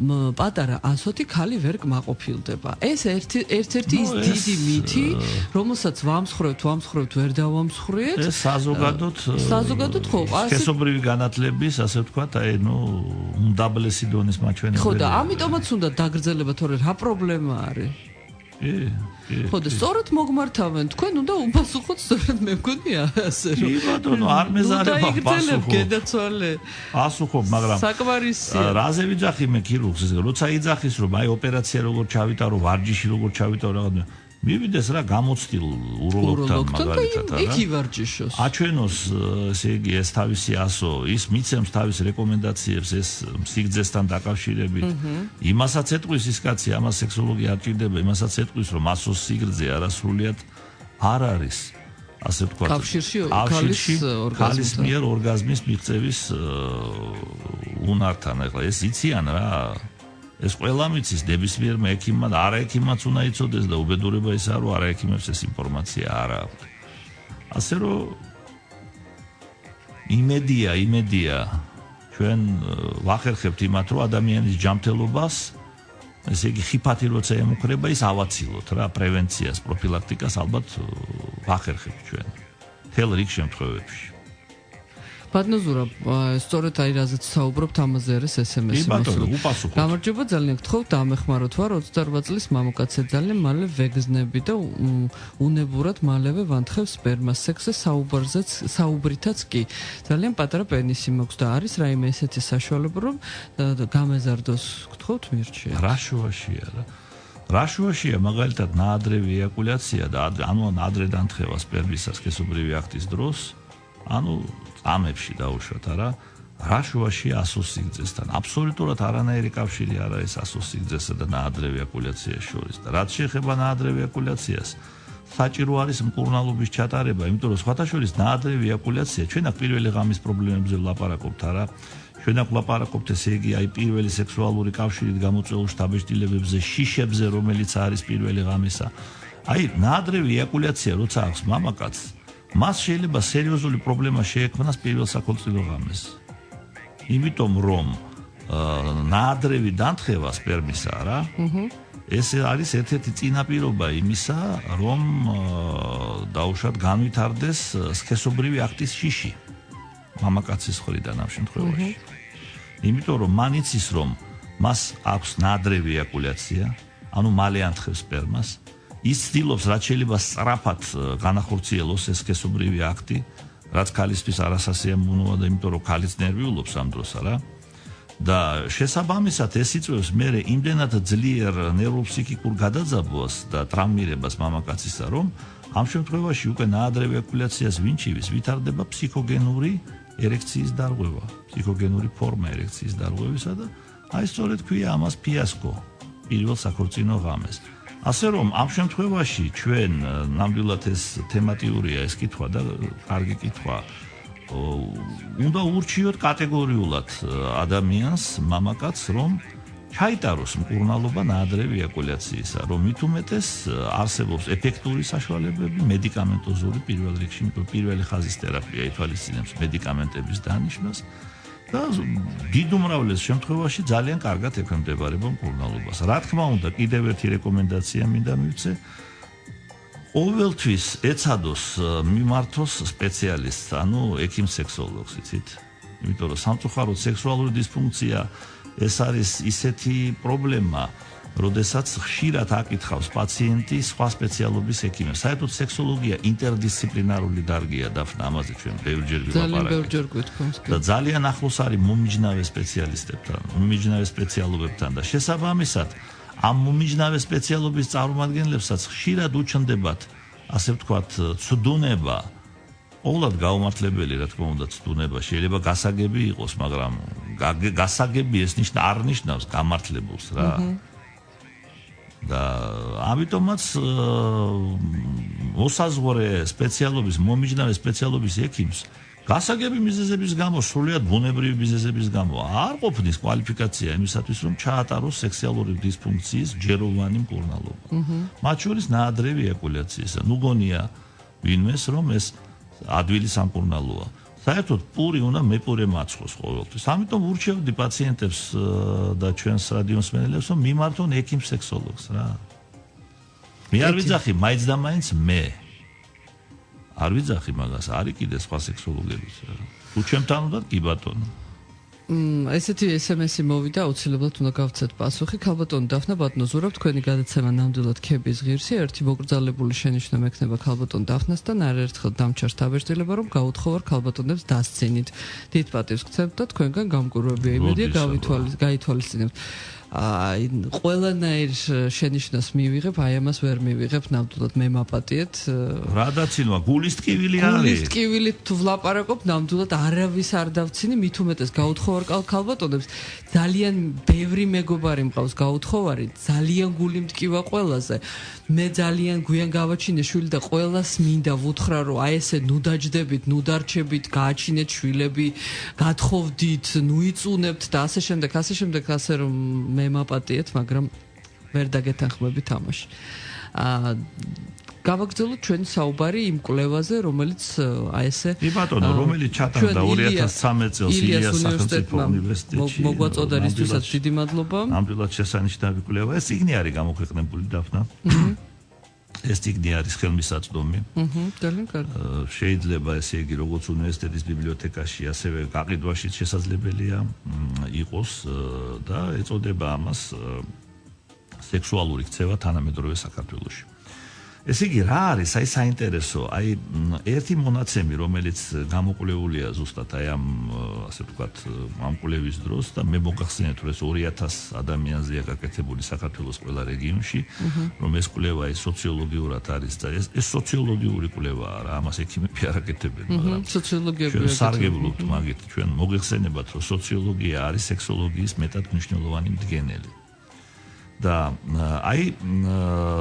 პატარა ასოთი ხალი ვერ კმაყოფილდება. ეს ერთ-ერთი ის დიდი მითი, რომელსაც ვამსხვრევთ ვერ დავამსხვრიეთ. ეს საზოგადოდ ხო, სქესობრივი განათლების, ასე ვთქვათ, უმდაბლესი დონის მაჩვენებელი. ხო და ამიტომაც უნდა დაგრძელება, თორე რა პრობლემა არის? ხო და სწორად მოგმართავენ თქვენ უნდა უპასუხოთ სწორად მე მგონია ასე რომ კი ბატონო არ მეზარება პასუხობ მაგრამ საკმარისია რაზე ვიძახი მე ქირურგს როცა იძახის რომ აი ოპერაცია როგორ ჩავიტარო ვარჯიში როგორ ჩავიტარო რაღაცა მივიდეს რა გამოცდილ უროლოგთან მაგალითად რა იქ ივარჯიშოს აჩვენოს ესე იგი ეს თავისი ასო ის მიცემს თავის რეკომენდაციებს ეს სიგრძესთან დაკავშირებით იმასაც ეტყვის ის კაცი ამას სექსოლოგი არ ჭირდება იმასაც ეტყვის რომ ასოს სიგრძე არასრულიად არ არის ასე ვთქვათ ქალის მიერ ორგაზმის მიღწევის უნართან ახლა ეს იციან რა ეს ყველა მიცის ნებისმიერ ექიმმა და არა ექიმმაც უნდა იცოდეს და უბედურება ისაა რომ არა ექიმებს ეს ინფორმაცია არ აქვს. ასე რომ იმედია ჩვენ ვახერხებთ იმათ რომ ადამიანის ჯანმრთელობას ესე იგი ხიფათი როცა ემუქრება ის ავაცილოთ რა პრევენციას პროფილაქტიკას ალბათ ვახერხებთ ჩვენ თელ რიგ შემთხვევებში. ბატონო სწორედ აი რაზეც საუბრობთ ამაზე არის SMS-ი მოსული. გამარჯობა ძალიან გთხოვთ დამეხმაროთ ვარ 28 წლის მამაკაცი ძალიან მალე ვეგზნები და უნებურად მალევე ვანთხევ სპერმას სექსზე საუბრითაც კი ძალიან პატარა პენისი მაქვს და არის რაიმე ესეთი საშუალება რომ გამეზარდოს გთხოვთ მირჩია. რა შუაშია მაგალითად ნაადრევი ეაკულაცია და ანუ ადრე დანთხევა სპერმისა სქესობრივი აქტის დროს ანუ ამებში დაუშვათ არა რა შუაშია ასოს სიგრძესთან აბსოლუტურად არანაირი კავშირი არ არის ასოს სიგრძესა და ნაადრევი ეაკულაციის შორის და რაც შეეხება ნაადრევი ეაკულაციას საჭირო არის მკურნალობის ჩატარება იმიტომ რომ სხვათა შორის ნაადრევი ეაკულაცია ჩვენ აქ პირველი ღამის პრობლემებზე ვლაპარაკობთ არა ჩვენ აქ ვლაპარაკობთ ესე იგი აი პირველი სექსუალური კავშირით გამოწვეულ შთაბეჭდილებებზე შიშებზე რომელიც არის პირველი ღამისა აი ნაადრევი ეაკულაცია როცა აქვს მამაკაცს მას შეიძლება სერიოზული პრობლემა შეექმნას პირველ საქორწინო ღამეს. იმიტომ რომ ნაადრევი დანთხევა სპერმისა რა. ეს არის ერთ-ერთი წინაპირობა იმისა, რომ დაუშვათ განვითარდეს სქესობრივი აქტის შიში მამაკაცის მხრიდან ამ შემთხვევაში. იმიტომ რომ მან იცის რომ მას აქვს ნაადრევი ეაკულაცია, ანუ მალე ანთხევს სპერმას ის ცდილობს რაც შეიძლება სწრაფად განახორციელოს ეს სქესობრივი აქტი, რაც ქალისთვის არასასიამოვნოა და იმიტომ რომ ქალიც ნერვიულობს ამ დროს არა და შესაბამისად ეს იწვევს მერე იმდენად ძლიერ ნევროფსიქიკურ გადაძაბვას და ტრამირებას მამაკაცისა რომ ამ შემთხვევაში უკვე ნაადრევი ეაკულაციას ვინჩივის ვითარდება ფსიქოგენური ერექციის დარღვევა, ფსიქოგენური ფორმა ერექციის დარღვევისა და აი სწორედ ქვია ამას ფიასკო პირველ საქორწინო ღამეს. ასე რომ ამ შემთხვევაში ჩვენ ნამდვილად ეს თემატიურია ეს კითხვა და კარგი კითხვა უნდა ურჩიოთ კატეგორიულად ადამიანს მამაკაცს რომ ჩაიტაროს მკურნალობა ნაადრევი ეაკულაციისა რომ მით უმეტეს არსებობს ეფექტური საშუალებები მედიკამენტოზური პირველ რიგში პირველი ხაზის თერაპია ითვალისწინებს მედიკამენტების დანიშვნას და დიდ უმრავლეს შემთხვევაში ძალიან კარგად ექვემდებარება მკურნალობას. რა თქმა უნდა, კიდევ ერთი რეკომენდაცია მინდა მივცე. ყოველთვის ეცადოს მიმართოს სპეციალისტს, ანუ ექიმ-სექსოლოგს, იცით? იმიტომ რომ სამწუხაროდ სექსუალური დისფუნქცია ეს არის ისეთი პრობლემა, როდესაც ხშირად აკითხავს პაციენტი სხვა სპეციალობის ექიმებს. საერთოდ სექსოლოგია ინტერდისციპლინარული დარგია დაფნა ამაზე ჩვენ ბევრჯერ ვილაპარაკეთ. და ძალიან ახლოს არის მომიჯნავე სპეციალისტებთან, მომიჯნავე სპეციალობებთან და შესაბამისად ამ მომიჯნავე სპეციალობის წარმომადგენლებსაც ხშირად უჩნდებათ, ასე ვთქვათ, ცდუნება. ყოველად გაუმართლებელი რა თქმა უნდა ცდუნება შეიძლება გასაგები იყოს, მაგრამ გასაგები ეს არ ნიშნავს გამართლებულს რა. და ამიტომაც მოსაზღვრე სპეციალობის, მომიჯნავე სპეციალობის ექიმს გასაგები მიზეზების გამო, სრულიად ბუნებრივი მიზეზების გამო არ ყოფნის კვალიფიკაცია იმისათვის, რომ ჩაატაროს სექსუალური დისფუნქციის ჯეროვანი მკურნალობა. მათ შორის ნაადრევი ეკულაციისა. ნუ გონია ვინმეს, რომ ეს ადვილი სამკურნალოა. საერთოდ პური უნდა მეპურე მაცხოს ყოველთვის. ამიტომ ურჩევდი პაციენტებს და ჩვენს რადიომსმენელებს, რომ მიმართონ ექიმ სექსოლოგს რა. მე არ ვიძახი მაინც და მაინც მე. არ ვიძახი მაგას, არის კიდე სხვა სექსოლოგებიც. თუ ჩემთან უნდა კი ბატონო. ესეთი SMS-ი მოვიდა, აუცილებლად უნდა გავცეთ პასუხი. ქალბატონო დაფნა ბატონო ზურაბ, თქვენი გადაცემა ნამდვილად ქების ღირსი, ერთი მოგრძალებული შენიშვნა მექნება ქალბატონ დაფნასთან, არაერთხელ დამჩარს დაბეჭდილება, რომ გაუთხოვარ ქალბატონებს დასცინით. დიდ პატივს გცემთ და თქვენგან გამკურვებია. იმედია გაითვალისწინებთ. ყველანაირ შენიშვნას მივიღებ, აი ამას ვერ მივიღებ, ნამდვილად მე მაპატიეთ. რა დაცინვა, გულის ტკივილი არის. გულის ტკივილით თუ ვლაპარაკობ, ნამდვილად არავის არ დავცინი, მით უმეტეს გაუთხოვარ ქალბატონებს. ძალიან ბევრი მეგობარი მყავს გაუთხოვარი, ძალიან გული მტკივა ყველაზე. მე ძალიან გვიან გავაჩინე შვილი და ყველას მინდა ვუთხრა, რომ აი ესე ნუ დაჯდებით, ნუ დარჩებით, გააჩინეთ შვილები, გათხოვდით, ნუ იწუნებთ და ასე შემდეგ, ასე რომ მე მაპატიეთ, მაგრამ ვერ დაგეთანხმები თამაში. გავაგრძელოთ ჩვენი საუბარი იმ კვლევაზე, რომელიც აი ესე ბატონო, რომელიც ჩატარდა 2013 წელს ილიას სახელმწიფო უნივერსიტეტში. მოგვაწოდა რისთვისაც დიდი მადლობა. ნამდვილად შესანიშნავი კვლევა. ეს წიგნი არის გამოქვეყნებული დაფნა. ეს წიგნი არის ხელმისაწვდომი. ძალიან კარგი. შეიძლება ესე იგი როგორც უნივერსიტეტის ბიბლიოთეკაში, ასევე გაყიდვაშიც შესაძლებელია იყოს და ეწოდება ამას სექსუალური ქცევა თანამედროვე საქართველოში. ესე იგი რა არის აი საინტერესო, აი ერთი მონაცემი, რომელიც გამოკვლეულია ზუსტად აი ამ ასე ვთქვათ, ამ კვლევის დროს და მე მოგახსენეთ, რომ ეს 2000 ადამიანზეა გაკეთებული საქართველოს ყველა რეგიონში, რომ ეს კვლევა ის სოციოლოგიურად არის და ეს სოციოლოგიური კვლევაა რა, ამას ექიმები არ აკეთებენ, მაგრამ სოციოლოგიები სარგებლობთ მაგით, ჩვენ მოგეხსენებათ, რომ სოციოლოგია არის სექსოლოგიის მეტად მნიშვნელოვანი მდგენელი. და აი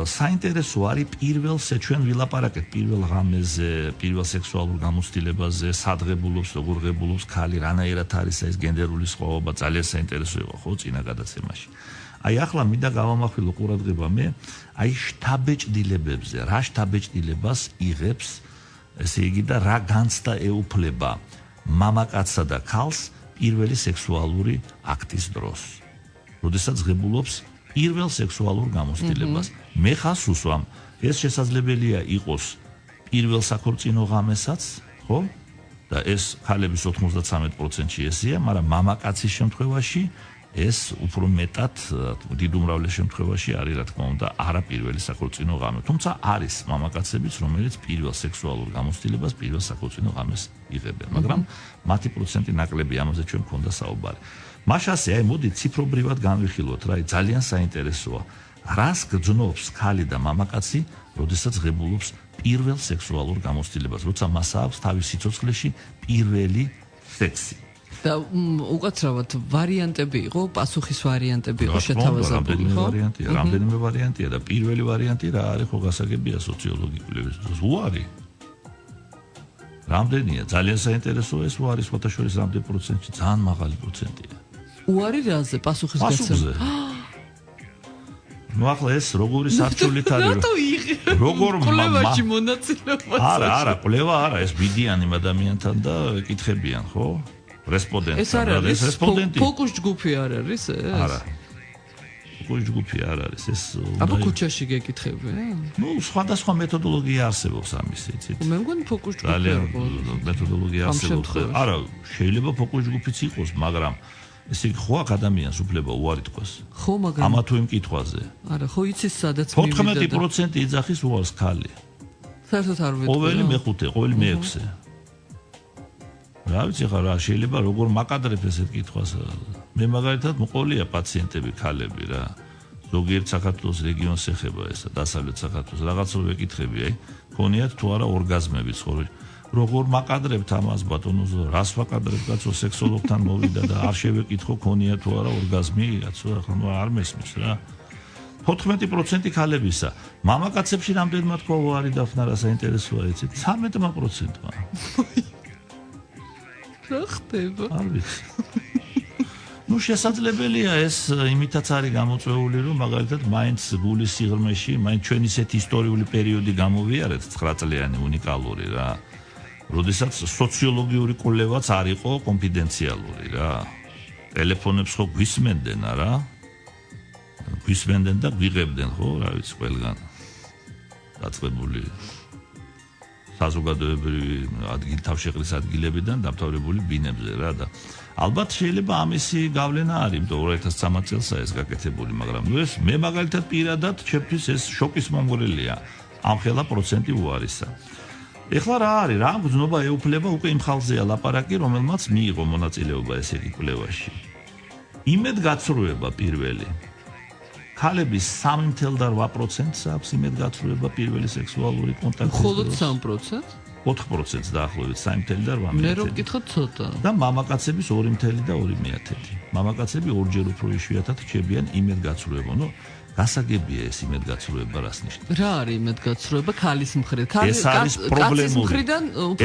საინტერესო არის პირველზე ჩვენ ვილაპარაკეთ პირველ ღამეზე, პირველ სექსუალურ გამოცდილებაზე, სადღებულობს, როგორ ღებულობს ქალი, რანაირად არის ეს გენდერული სხვაობა, ძალიან საინტერესო იყო ხო წინა გადაცემაში. აი ახლა მინდა გავამახვილო ყურადღება მე აი შთაბეჭდილებებზე, რა შთაბეჭდილებას იღებს, ესე იგი და რა განცდა ეუფლება მამაკაცსა და ქალს პირველი სექსუალური აქტის დროს. როდესაც ღებულობს პირველ სექსუალურ გამოცდილებას. მე ხას უსვამ, ეს შესაძლებელია იყოს პირველ საქორწინო ღამესაც, ხო? და ეს ქალების 93%-ში ესეა, მაგრამ მამაკაცის შემთხვევაში ეს უფრო მეტად დიდ უმრავლეს შემთხვევაში არის, რა თქმა უნდა, არა პირველი საქორწინო ღამე. თუმცა არის მამაკაცებიც, რომელიც პირველ სექსუალურ გამოცდილებას პირველ საქორწინო ღამეს იღებენ, მაგრამ მათი პროცენტი ნაკლები, ამაზე ჩვენ გვქონდა საუბარი. მაშასე აი მოდი ციფრობრივად განვიხილოთ რა, ძალიან საინტერესოა. რას გძნობს ქალი და მამაკაცი, როდესაც ღებულობს პირველ სექსუალურ გამოცდილებას, როცა მას აქვს თავის სიცოცხლეში პირველი სექსი. და უკაცრავად ვარიანტები იყო, პასუხის ვარიანტები იყო შეთავაზებული, ხო? რამდენიმე ვარიანტია და პირველი ვარიანტი რა არის, ხო გასაგებია სოციოლოგიური კვლევის დროს. უარი. რამდენია? ძალიან საინტერესოა ეს უარი, სხვათა შორის რამდენ პროცენტში, ძალიან მაღალი პროცენტია. უარი რაზე? პასუხის გაცემა. ნუ ახლა ეს როგორი სარჩულით არის? როგორ კვლევაში მონაწილეობა? არა, კვლევა არა, ეს ვიდიან იმ ადამიანთან და ეკითხებიან, ხო? რესპონდენტს. ეს არ არის რესპონდენტი. ფოკუს ჯგუფი არ არის ეს? არა. ფოკუს ჯგუფი არ არის ეს. აბა ქუჩაში გეკითხებიან? ნუ სხვადასხვა მეთოდოლოგია არსებობს ამის, იცით? მე მგონი ფოკუს ჯგუფი არ არის. მეთოდოლოგია არსებობს. არა, შეიძლება ფოკუს ჯგუფიც იყოს, მაგრამ ესე იგი ხო აქ ადამიანს უფლება უარი თქვას. ხო, მაგრამ ამა თუ იმ კითხვაზე. არა, ხო იცის სადაც მივიდა. 14% იძახის უარს ქალი. საერთოდ არ ვიტყვი. ყოველი მეხუთე, ყოველი მეექვსე. რა ვიცი ხა რა შეიძლება როგორ მაკადრებ ესეთ კითხვას. მე მაგალითად მოყოლია პაციენტები ქალები რა. ზოგიერთ საქართველოს რეგიონს ეხება ესა, დასავლეთ საქართველოს რაღაცა ვეკითხები, აი, ქონიათ თუ არა ორგაზმები ცხოვრ. როგორ მაკადრებთ ამას ბატონო, რას ვაკადრებ კაცო, სექსოლოგთან მოვიდა და არ შევეკითხო ქონია თუ არა ორგაზმი, კაცო, ახლა ნუ არ მესმის რა. 14% ქალებისა. მამაკაცებში რამდენმა თქვა უარი დაფნა რა საინტერესოა იცით? 13%-მა. რა ხდება? არ ვიცი. ნუ შესაძლებელია ეს იმითაც არის გამოწვეული, რომ მაგალითად მაინც გულის სიღრმეში, მაინც ჩვენ ისეთი ისტორიული პერიოდი გამოვიარეთ 9 წლიანი უნიკალური რა. როდესაც სოციოლოგიური კვლევაც არ იყო კონფიდენციალური რა. ტელეფონებს ხო გვისმენდნენ არა? გვისმენდნენ და გვიღებდნენ ხო, რა ვიცი, ყველგან. დაწყებული საზოგადოებრივი თავშეყრის ადგილებიდან დამთავრებული ბინებზე რა და ალბათ შეიძლება ამისი გავლენა არის, იმიტომ 2013 წელსა ეს გაკეთებული, მაგრამ ნუ ეს მე მაგალითად პირადად ჩემთვის ეს შოკის მომგვრელია. ამ ხელა პროცენტი უარისა. ეხლა რა არის, რა გზნობა ეუფლება უკვე იმ ხალხზეა ლაპარაკი, რომელმაც მიიღო მონაწილეობა ესე იგი კვლევაში. იმედგაცრუება პირველი. ქალების 3.8%-ს აქვს იმედგაცრუება პირველი სექსუალური კონტაქტის. მხოლოდ 3%? 4%-ს დაახლოებით 3.8%. მე რომ ვკითხოთ ცოტა. და მამაკაცების 2.2%. მამაკაცები ორჯერ უფრო იშვიათად რჩებიან იმედგაცრუება. ნუ გასაგებია ეს იმედგაცრუება რას ნიშნავს? რა არის იმედგაცრუება ქალის მხრიდან? ეს არის პრობლემური.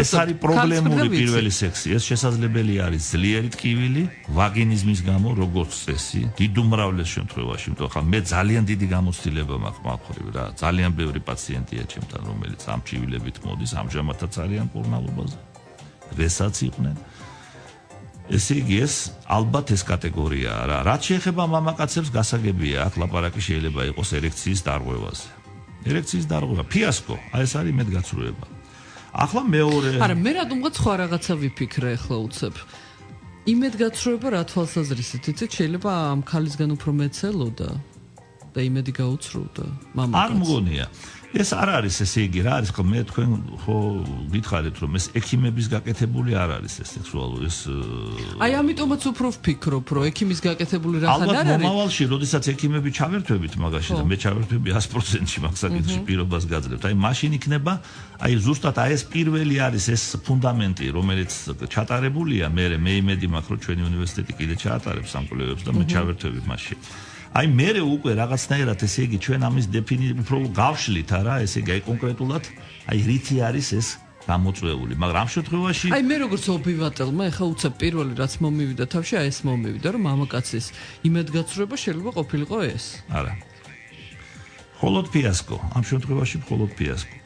ეს არის პრობლემური პირველი სექსი. ეს შესაძლებელი არის ძლიერი ტკივილი, ვაგინიზმის გამო, როგორც წესი, დიდ უმრავლეს შემთხვევაში, იმიტომ ხა მე ძალიან დიდი გამოცდილება მაქვს მაგხრივ რა. ძალიან ბევრი პაციენტია ჩემთან, რომელიც ამ ჩივილებით მოდის, ამჟამადაც არიან კურნალობაზე. დღესაც იყვნენ. ესე იგი ეს ალბათ ეს კატეგორიაა რა. რაც შეეხება მამაკაცებს გასაგებია, აქ ლაპარაკი შეიძლება იყოს ერექციის დარღვევაზე. ერექციის დარღვევა, ფიასკო, აი ეს არის იმედგაცრუება. ახლა მეორე არა, მე რადგან სხვა რაღაცა ვიფიქრე ახლა უცებ. იმედგაცრუება რა თვალსაზრისით, იცით, შეიძლება ამ ქალისგან უფრო მეცელოდა და იმედი გაუცრუდა მამაკაცს. არ მგონია. ეს არ არის ესე იგი რა არის ხო მე თქვენ ხო გითხარით რომ ეს ექიმების გაკეთებული არ არის ეს სექსუალური ეს აი ამიტომაც უფრო ვფიქრობ რომ ექიმის გაკეთებული რა ხარ არ არის ალბათ მომავალში როდესაც ექიმები ჩავერთვებით მაგაში და მე ჩავერთვები 100%-ში მაგსაკითხში პირობას გაძლევთ აი მაშინ იქნება აი ზუსტად აი ეს პირველი არის ეს ფუნდამენტი რომელიც ჩატარებულია მე იმედი მაქვს რომ ჩვენი უნივერსიტეტი კიდე ჩაატარებს ამ კვლევებს და მე ჩავერთვები მაშინ აი მე უკვე რაღაცნაირად ესე იგი ჩვენ ამის დეფინიცია უფრო გავშლით არა ესე იგი აი კონკრეტულად აი რითი არის ეს გამოწვეული მაგრამ ამ შემთხვევაში აი მე როგორც ობივატელმა ეხა უცებ პირველი რაც მომივიდა თავში აი ეს მომივიდა რომ მამაკაცის იმედგაცრუება შეიძლება ყოფილიყო ეს არა მხოლოდ ფიასკო ამ შემთხვევაში მხოლოდ ფიასკო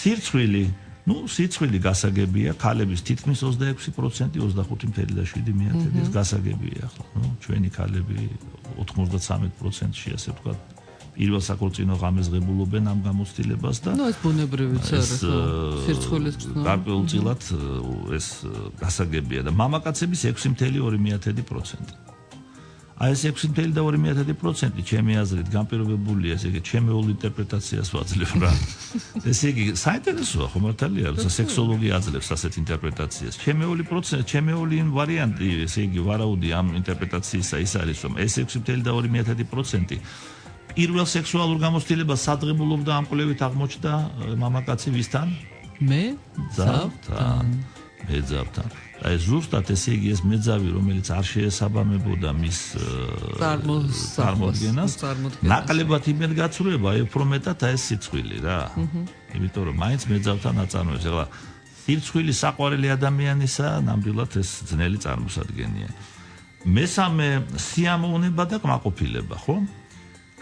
სირცხვილი ну სიცხვილი გასაგებია ქალების თითქმის 26% 25.7% ეს გასაგებია ახლა ну ჩვენი ქალები 93%-ში ასე ვთქვათ პირველ საქორწინო ღამეს ღებულობენ ამ გამოცდილებას და ну ეს ბუნებრივიც არის ხო სირცხვილის გარკვეულწილად ეს გასაგებია და მამაკაცების 6.2%. აი ეს 6.2% ჩემი აზრით განპირობებულია ესე იგი ჩემეულ ინტერპრეტაციას ვაძლევ რა. ესე იგი საინტერესოა ხო მართალია რომ სექსოლოგია აძლევს ასეთ ინტერპრეტაციას. ჩემეული ვარიანტი ესე იგი ვარაუდი ამ ინტერპრეტაციისა ის არის რომ ეს 6.2% პირველ სექსუალურ გამოცდილებას სადღებულობდა ამ კვლევით აღმოჩნდა მამაკაცი ვისთან? მე ძავთან. მე ძავთან. აი ზუსტად ესე იგი ეს მეძავი რომელიც არ შეესაბამებოდა მის წარმოდგენას ნაკლებად იმედგაცრუება აი უფრო მეტად აი ეს სიცხვილი რა იმიტომ რომ მაინც მეძავთან აწარმოებს ეხლა სიცხვილი საყვარელი ადამიანისა ნამდვილად ეს ძნელი წარმოსადგენია მესამე სიამოვნება და კმაყოფილება ხო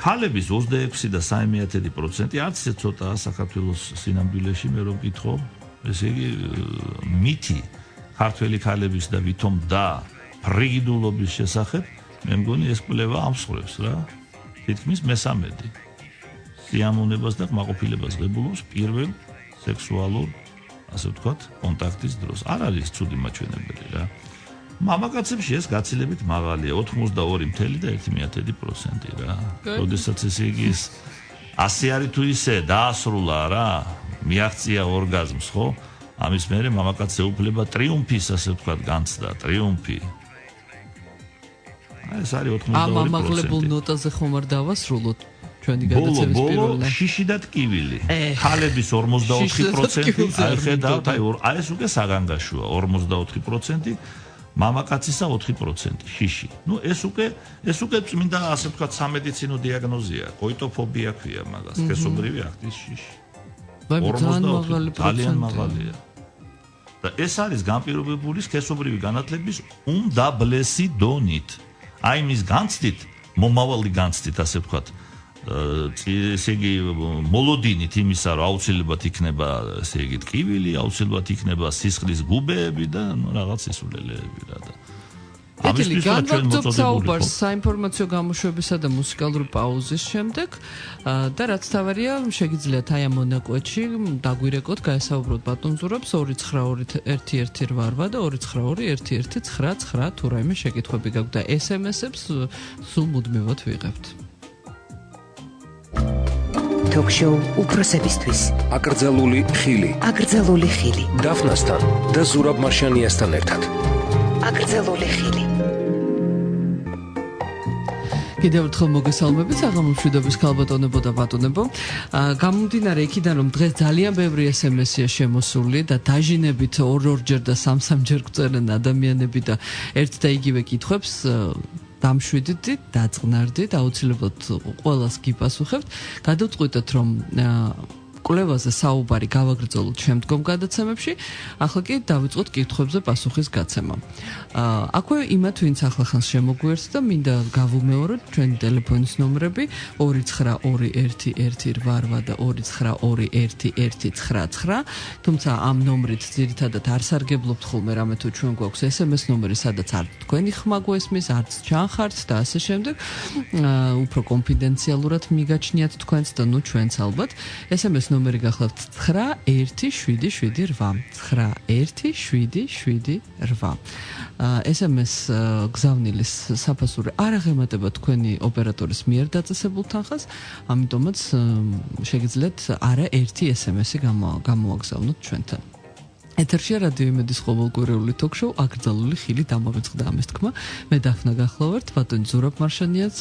ქალების 26 და 3.1% არც ისე ცოტაა საქართველოს სინამდვილეში მე რომ გითხო ესე იგი მითი ქართველი ქალების და ვითომ და ფრიგიდულობის შესახებ მე მგონი ეს კვლევა ამსხვრევს რა თითქმის მესამედი სიამოვნებას და კმაყოფილებას ღებულობს პირველ სექსუალურ ასე ვთქვათ კონტაქტის დროს არ არის ცუდი მაჩვენებელი რა მამაკაცებში ეს გაცილებით მაღალია 82.1% რა როდესაც ესე იგი 100 არის თუ ისე დაასრულა რა მიაღწია ორგაზმს ხო ამის მერე მამაკაცს ეუფლება ტრიუმფის ასე ვთქვათ განცდა ტრიუმფი აი ეს არის 82%. ამ ამაღლებულ ნოტაზე ხომ არ დავასრულოთ ჩვენი გადაცემის პირველი შიში და ტკივილი ქალების 44% აი ხედავთ აი ეს უკვე საგანგაშოა 44% მამაკაცისა 4% შიში. ნუ ეს უკვე წმინდა ასე ვთქვათ სამედიცინო დიაგნოზია, კოიტოფობია ქვია მაგას, სქესობრივი აქტის შიში. ძალიან მაღალია. და ეს არის განპირობებული სქესობრივი განათლების უმდაბლესი დონით. აი მის განცდით, მომავალი განცდით ასე ვთქვათ, ესე იგი მოლოდინით იმისა, რომ აუცილებლად იქნება ესე იგი ტკივილი, აუცილებლად იქნება სისხლის გუბეები და რაღაც სისულელეები რა და ეთილი განვაგრძობ საუბარს საინფორმაციო გამოშვებისა და მუსიკალური პაუზის შემდეგ და რაც თავარია შეგიძლიათ აი ამ მონაკვეთში დაგვირეკოთ გაესაუბროთ ბატონ ზურაბს 2921188 და 2921199 თუ რაიმე შეკითხვები გაქვთ და SMS-ებს სულ მუდმივად ვიღებთ. Talk-show უпроსებისთვის. აკრძალული ხილი. აკრძალული ხილი. დაფნასთან და ზურაბ მარშანიასთან ერთად. აკრძალული ხილი. კიდევ ერთხელ მოგესალმებით საღამომშვიდობის ქალბატონებო და ბატონებო. გამომდინარე იქიდან რომ დღეს ძალიან ბევრი SMS-ია შემოსული და დაჟინებით ორ-ორჯერ და სამ-სამჯერ გვწერენ ადამიანები და ერთ და იგივე კითხვებს დამშვიდით, დაწყნარდით, აუცილებლად ყველას გიპასუხებთ. გადავწყვიტეთ რომ კვლევაზე საუბარი გავაგრძელოთ შემდგომ გადაცემებში, ახლა კი დავიწყოთ კითხვებზე პასუხის გაცემა. აქვე იმათ ვინც ახლახანს შემოგვიერთდა, მინდა გავუმეოროთ ჩვენი ტელეფონის ნომრები 2921188 და 2921199, თუმცა ამ ნომრით ძირითადად არ სარგებლობთ ხოლმე რამე თუ ჩვენ გვაქვს SMS ნომერი, სადაც არ თქვენი ხმა გვესმის, არც ჩანხართ და ასე შემდეგ. უფრო კონფიდენციალურად მიგაჩნიათ თქვენც და ნუ ჩვენც ალბათ. SMS ნომერი გახლავთ 917778 917778. SMS გზავნილის საფასური არ აღემატება თქვენი ოპერატორის მიერ დაწესებულ თანხას, ამიტომაც შეგიძლიათ არა ერთი SMS-ი გამოაგზავნოთ ჩვენთან. ეთერშია რადიო იმედის ყოველკვირეული ток-შოუ აკრძალული ხილი დამავიწყდა ამის თქმა. მე დაფნა გახლავართ, ბატონი ზურაბ მარშანიაც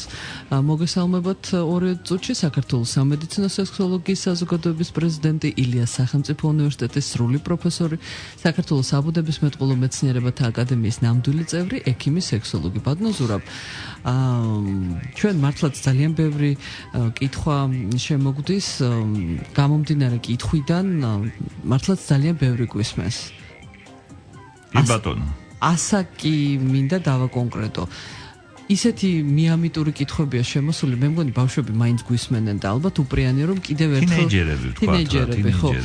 მოგესალმებათ 2 წუთში საქართველოს სამედიცინო სექსოლოგიის საზოგადოების პრეზიდენტი, ილიას სახელმწიფო უნივერსიტეტის სრული პროფესორი, საქართველოს საბუნებისმეტყველო მეცნიერებათა აკადემიის ნამდვილი წევრი, ექიმი სექსოლოგი. ბატონო ზურაბ, ჩვენ მართლაც ძალიან ბევრი კითხვა შემოგვდის, გამომდინარე კითხვიდან მართლაც ძალიან ბევრი გვისმენს. კი ბატონო. ასაკი მინდა დავაკონკრეტო. ისეთი მიამიტური კითხვებია შემოსული, მე მგონი ბავშვები მაინც გვისმენენ და ალბათ უპრიანია რომ კიდევ ერთხელ თინეიჯერები ხო.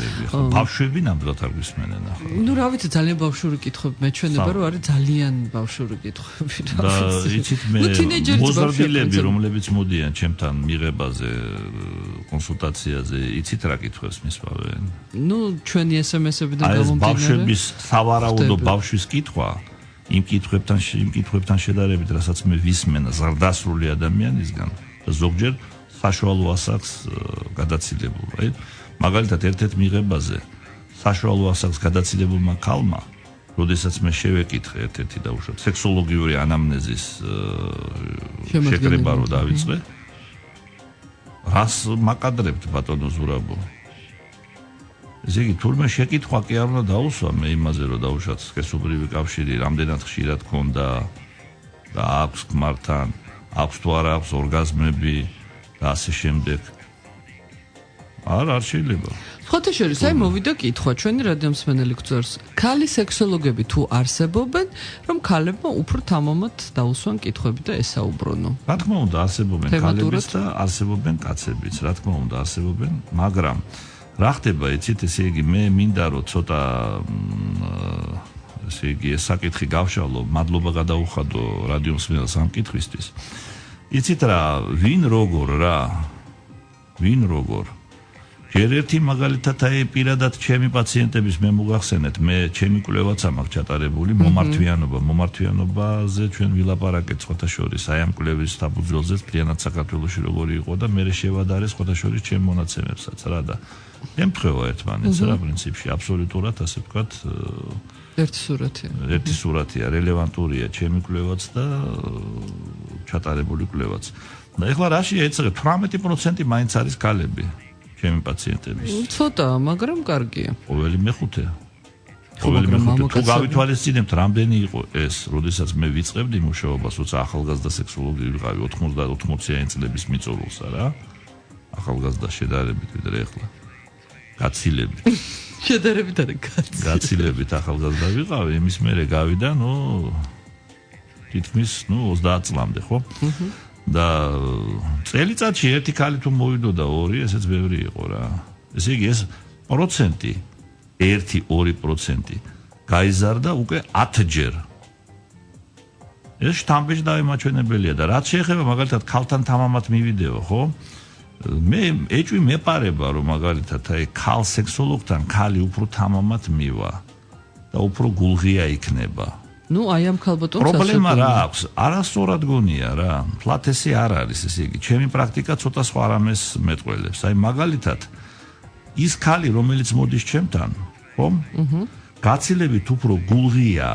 ბავშვები ნამდვილად არ გვისმენენ ახლა. ნუ რა ვიცი, ძალიან ბავშვური კითხვები მეჩვენება რომ არის ძალიან ბავშვური კითხვები რა ვიცი. და იცით მე მოზრდილები რომლებიც მოდიან ჩემთან მიღებაზე კონსულტაციაზე, იცით რა კითხვებს მისვავენ? ნუ ჩვენი SMS-ებიდან გამომდინარე. ბავშვების სავარაუდო ბავშვის კითხვა იმ კითხვებთან შედარებით, რასაც მე ვისმენ ზრდასრული ადამიანისგან და ზოგჯერ საშუალო ასაკს გადაცილებულ, რა. მაგალითად, ერთ-ერთ მიღებაზე საშუალო ასაკს გადაცილებულმა ქალმა, როდესაც მე შევეკითხე ერთ-ერთი და უშუალოდ სექსოლოგიური ანამნეზის შეკრება რო დავიწყე, რას მაკადრებთ ბატონო ზურაბო? ესე იგი, თურმე შეკითხვა კი არ უნდა დაუსვა მე იმაზე, რომ დაუშვათ სქესობრივი კავშირი რამდენად ხშირად ქონდა და აქვს ქმართან, აქვს თუ არა აქვს ორგაზმები და ასე შემდეგ. არ შეიძლება. სხვათა შორის, აი მოვიდა კითხვა, ჩვენი რადიომსმენელი გვწერს, ქალი სექსოლოგები თუ არსებობენ, რომ ქალებმა უფრო თამამად დაუსვან კითხვები და ესაუბრონო. რა თქმა უნდა, არსებობენ ქალებიც და არსებობენ კაცებიც, რა თქმა უნდა, არსებობენ, მაგრამ რა ხდება, იცით, ესე იგი, მე მინდა რომ ცოტა ესე იგი, ეს საკითხი გავშალო, მადლობა გადაუხადო რადიომსმენელს ამ კითხვისთვის. იცით რა, ვინ როგორ ჯერ ერთი მაგალითად აი პირადად ჩემი პაციენტების მე მოგახსენეთ, მე ჩემი კვლევაც ამაქვს ჩატარებული, მომართვიანობაზე ჩვენ ვილაპარაკეთ სხვათა შორის, აი ამ კვლევის საფუძველზე მთლიანად საქართველოში როგორი იყო და მე შევადარე სხვათა შორის ჩემ მონაცემებსაც რა და ემთხვევა ერთმანეთს რა პრინციპში, აბსოლუტურად ასე ვთქვათ, ერთი სურათია, რელევანტურია ჩემი კვლევაც და ჩატარებული კვლევაც. და ეხლა რაშია ეცღე 18% მაინც არის ქალები. ჩემი პაციენტების. ცოტა, მაგრამ კარგია. ყოველი მეხუთე. თუ გავითვალისწინებთ რამდენი იყო ეს, როდესაც მე ვიწყებდი მუშაობას, როცა ახალგაზრდა სექსოლოგი ვიყავი 90-80 წლების მიწურულსა რა. ახალგაზრდა შედარებით ვიდრე ახლა. გაცილებით. შედარებით არა გაცილებით ახალგაზრდა ვიყავი, იმის მერე გავიდა, თითქმის 30 წლამდე, ხო? და წელიწადში ერთი ქალი თუ მოვიდოდა ორი, ესეც ბევრი იყო რა. ესე იგი ეს პროცენტი 1-2% გაიზარდა უკვე 10-ჯერ. ეს შთამბეჭდავი მაჩვენებელია და რაც შეეხება მაგალითად ქალთან თამამად მივიდეო, ხო? მე ეჭვი მეპარება რომ მაგალითად აი ქალ სექსოლოგთან ქალი უფრო თამამად მივა და უფრო გულღია იქნება. აი ამ ქალბატონს პრობლემა რა აქვს? არასწორად გონია რა. ფლათ ესე არ არის, ესე იგი, ჩემი პრაქტიკა ცოტა სხვა რამეს მეტყველებს. აი მაგალითად ის ქალი რომელიც მოდის ჩემთან, ხო? გაცილებით უფრო გულღია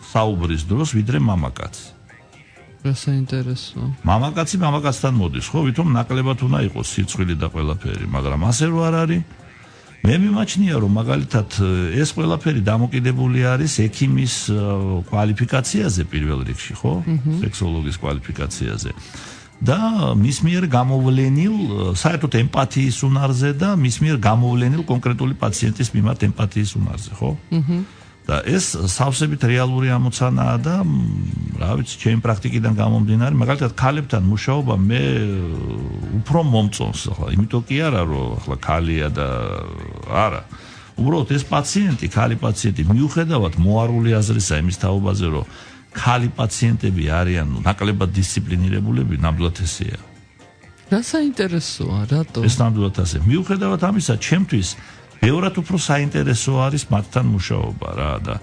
საუბრის დროს ვიდრე მამაკაცი. რა საინტერესო. მამაკაცი მამაკაცთან მოდის, ხო? ვითომ ნაკლებად უნდა იყოს სიცხილი და ყველაფერი, მაგრამ ასე რო არ არის. მე მიმაჩნია რომ მაგალითად ეს ყველაფერი დამოკიდებული არის ექიმის კვალიფიკაციაზე პირველ რიგში, ხო? სექსოლოგის კვალიფიკაციაზე. და მის მიერ გამოვლენილ საერთოდ ემპათიის უნარზე და მის მიერ გამოვლენილ კონკრეტული პაციენტის მიმართ ემპათიის უნარზე, ხო? და ეს სავსებით რეალური ამოცანაა და რა ვიცი, ჩემი პრაქტიკიდან გამომდინარე, მაგალითად ქალებთან მუშაობა მე უფრო მომწონს ახლა, იმიტომ კი არა რომ ახლა ქალია და არა. უბრალოდ ეს პაციენტი, ქალი პაციენტი მიუხედავად მოარული აზრისა იმის თაობაზე, რომ ქალი პაციენტები არიან ნაკლებად დისციპლინირებულები, ნამდვილად ესეა. რა საინტერესოა, რატო? ეს ნამდვილად ასე. მიუხედავად ამისა, ჩემთვის ბევრად უფრო საინტერესო არის მათთან მუშაობა რა და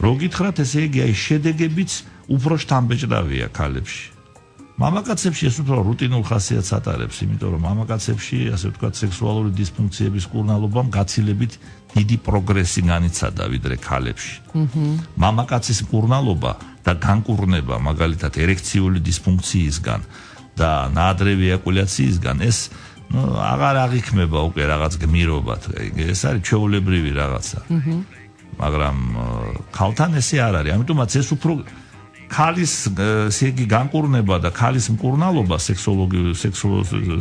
რო გითხრათ, ესე იგი, აი შედეგებიც უფრო შთამბეჭდავია ქალებში. მამაკაცებში ეს უფრო რუტინულ ხასიათს ატარებს, იმიტომ რომ მამაკაცებში, ასე ვთქვათ, სექსუალური დისფუნქციების კურნალობამ გაცილებით დიდი პროგრესი განიცადა ვიდრე ქალებში. მამაკაცის კურნალობა და განკურნება, მაგალითად, ერექციული დისფუნქციისგან და ნაადრევი ეაკულაციისგან ეს აღარ აღიქმება უკვე რაღაც გმირობად. ეს არის ჩვეულებრივი რაღაცა. მაგრამ ქალთან ესე არ არის. ამიტომაც ეს უფრო ქალის სიგი განკურნება და ქალის მკურნალობა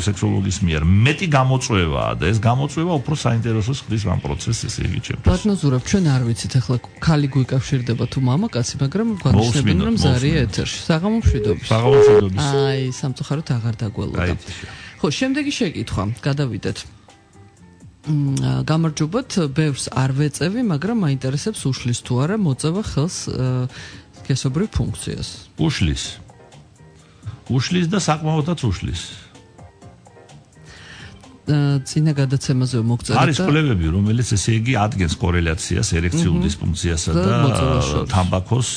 სექსოლოგის მიერ მეტი გამოწვევაა და ეს გამოწვევა უფრო საინტერესოს ხდის ამ პროცესს, ესე იგი ჩემთვის. ბატონო ზურაბ, ჩვენ არ ვიცით ახლა ქალი გვიკავშირდება თუ მამაკაცი, მაგრამ გვანიშნებენ რომ ზარია ეთერში. საღამომშვიდობის. საღამომშვიდობის. აი, სამწუხაროდ აღარ დაგველოდა. ხო, შემდეგი შეკითხვა, გადავიდეთ. გამარჯობათ, ბევრს არ ვეწევი, მაგრამ მაინტერესებს უშლის თუ არა მოწევა ხელს სქესობრივ ფუნქციას. უშლის და საკმაოდაც უშლის. წინა გადაცემაზე მოგწერეთ. არის კვლევები, რომელიც ესე იგი ადგენს კორელაციას ერექციულ დისფუნქციასა და თამბაქოს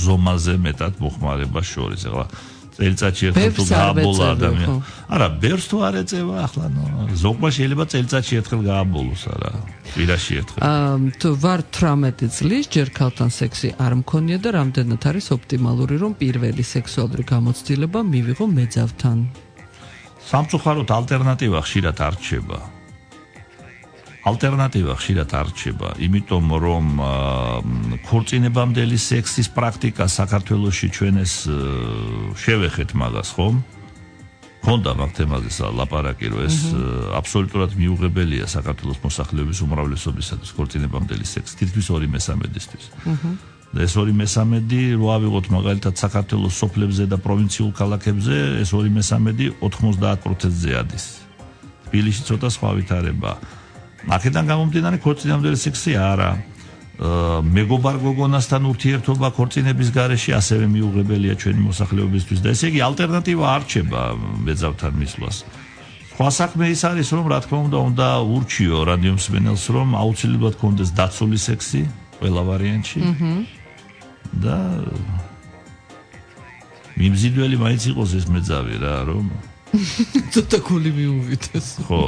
ზომაზე მეტად მოხმარებას შორის. ახლა წელიწადში ერთხელ თუ გააბოლა ადამიანი. არა, ბევრს თუ არ ეწევა, ახლა ზოგმა შეიძლება წელიწადში ერთხელ გააბოლოს, არა, კვირაში ერთხელ. თუ ვარ 18 წლის, ჯერ ქალთან სექსი არ მქონია და რამდენად არის ოპტიმალური, რომ პირველი სექსუალური გამოცდილება მივიღო მეძავთან? სამწუხაროდ ალტერნატივა ხშირად არ რჩება. იმიტომ რომ ქორწინებამდელი სექსის პრაქტიკა საქართველოში ჩვენ ეს შევეხეთ მაგას, ხომ? ხონდა მაგ თემაზე ლაპარაკი, რომ ეს აბსოლუტურად მიუღებელია საქართველოს მოსახლეობის უმრავლესობისათვის ქორწინებამდელი სექსი, თითქმის 2/3-ისთვის. და ეს 2/3 რო ავიღოთ მაგალითად საქართველოს სოფლებზე და პროვინციულ ქალაქებზე, ეს 2/3 90%-ზე ადის. თბილისში ცოტა სხვა ვითარებაა. აქედან გამომდინარე ქორწინებამდელი სექსი არა. მეგობარ გოგონასთან ურთიერთობა ქორწინების გარეშე ასევე მიუღებელია ჩვენი მოსახლეობისთვის და ესე იგი ალტერნატივა არ რჩება მეძავთან მისვლას. სხვა საქმე ის არის, რომ რა თქმა უნდა ურჩიო რადიომსმენელს, რომ აუცილებლად კონდეს დაცული სექსი ყველა ვარიანტში. და მიმზიდველი მაინც იყოს ეს მეძავი რა, რომ ცოტა გული მიუვიდეს. ხო.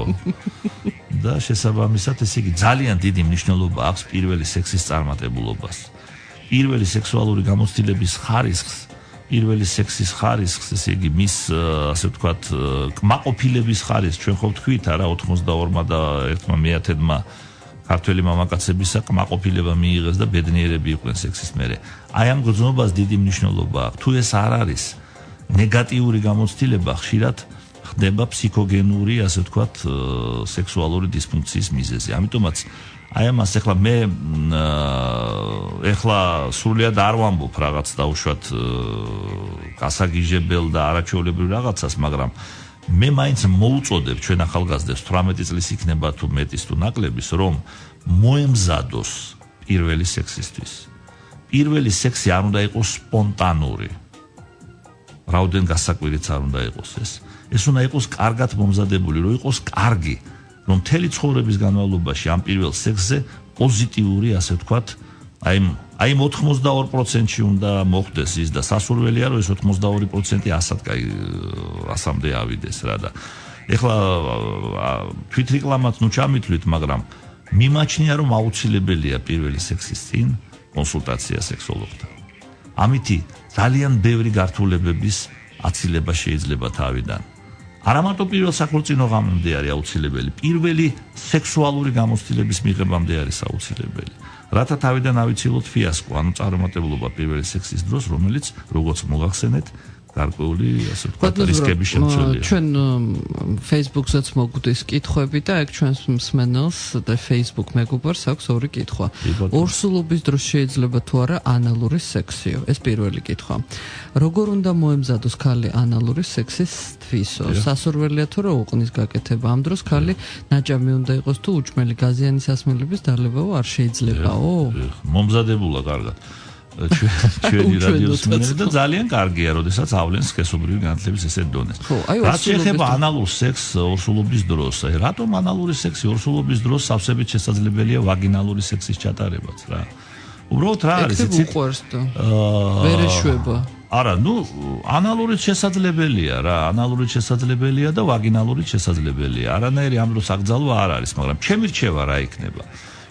და შესაბამისად ესე იგი ძალიან დიდი მნიშვნელობა აქვს პირველი სექსის წარმატებულობას. პირველი სექსუალური გამოცდილების ხარისხს, პირველი სექსის ხარისხს, ესე იგი მის ასე ვთქვათ კმაყოფილების ხარისხს ჩვენ ხო ვთქვით არა 82-მა და 1-მა მეათედმა ქართველი მამაკაცებისა კმაყოფილება მიიღეს და ბედნიერები იყვნენ სექსის მერე. აი ამ გრძნობას დიდი მნიშვნელობა აქვს. თუ ეს არ არის ნეგატიური გამოცდილება, ხშირად ხდება ფსიქოგენური, ასე ვთქვათ, სექსუალური დისფუნქციის მიზეზი. ამიტომაც აი ამას ახლა მე ახლა სრულიად არ ვამბობ რაღაც დაუშვათ გასაგიჟებელ და არაჩვეულებრივ რაღაცას, მაგრამ მე მაინც მოუწოდებ ჩვენ ახალგაზრდებს 18 წლის იქნება თუ მეტის თუ ნაკლების, რომ მოემზადოს პირველი სექსისთვის. პირველი სექსი არ უნდა იყოს სპონტანური. რაოდენ გასაკვირიც არ უნდა იყოს ეს. ეს უნდა იყოს კარგად მომზადებული, რომ იყოს კარგი, რომ მთელი ცხოვრების განმავლობაში ამ პირველ სექსზე პოზიტიური, ასე ვთქვათ, აი 82%-ში უნდა მოხდეს ის და სასურველია, რომ ეს 82% 100-მდე ავიდეს რა და ეხლა თვითრეკლამად ნუ ჩამითვლით, მაგრამ მიმაჩნია, რომ აუცილებელია პირველი სექსის წინ კონსულტაცია სექსოლოგთან. ამითი ძალიან ბევრი გართულებების აცილება შეიძლება თავიდან. არა მარტო პირველ საქორწინო ღამემდე არის აუცილებელი, პირველი სექსუალური გამოცდილების მიღებამდე არის აუცილებელი. რათა თავიდან ავიცილოთ ფიასკო, ანუ წარუმატებლობა პირველი სექსის დროს, რომელიც როგორც მოგახსენეთ, გარკვეული, ასე ვთქვათ, რისკები შემცველია. ჩვენ Facebook-ზეც მოგვდის კითხვები და ეგ ჩვენს მსმენელს და Facebook მეგობარს აქვს ორი კითხვა. ორსულობის დროს შეიძლება თუ არა ანალური სექსიო? ეს პირველი კითხვა. როგორ უნდა მოემზადოს ქალი ანალური სექსისთვისო? სასურველია თუ რა უყნის გაკეთება? ამ დროს ქალი ნაჭამი უნდა იყოს თუ უჭმელი გაზიანი სასმელების დალებაო არ შეიძლებაო? მომზადებულა კარგად. ჩვენი რადიოს მენელი და ძალიან კარგია, როდესაც ავლენს სქესობრივი განათლების ესეთ დონეს. რაც შეეხება ანალურ სექსს ორსულობის დროს, რატომ ანალური სექსი ორსულობის დროს სავსებით შესაძლებელია ვაგინალური სექსის ჩატარებაც რა? უბრალოდ რა არის იცით? ვერ ეშვება. არა, ნუ ანალურიც შესაძლებელია რა, ანალურიც შესაძლებელია და ვაგინალურიც შესაძლებელია. არანაირი ამ დროს აკრძალვა არ არის, მაგრამ ჩემი რჩევა რა იქნება?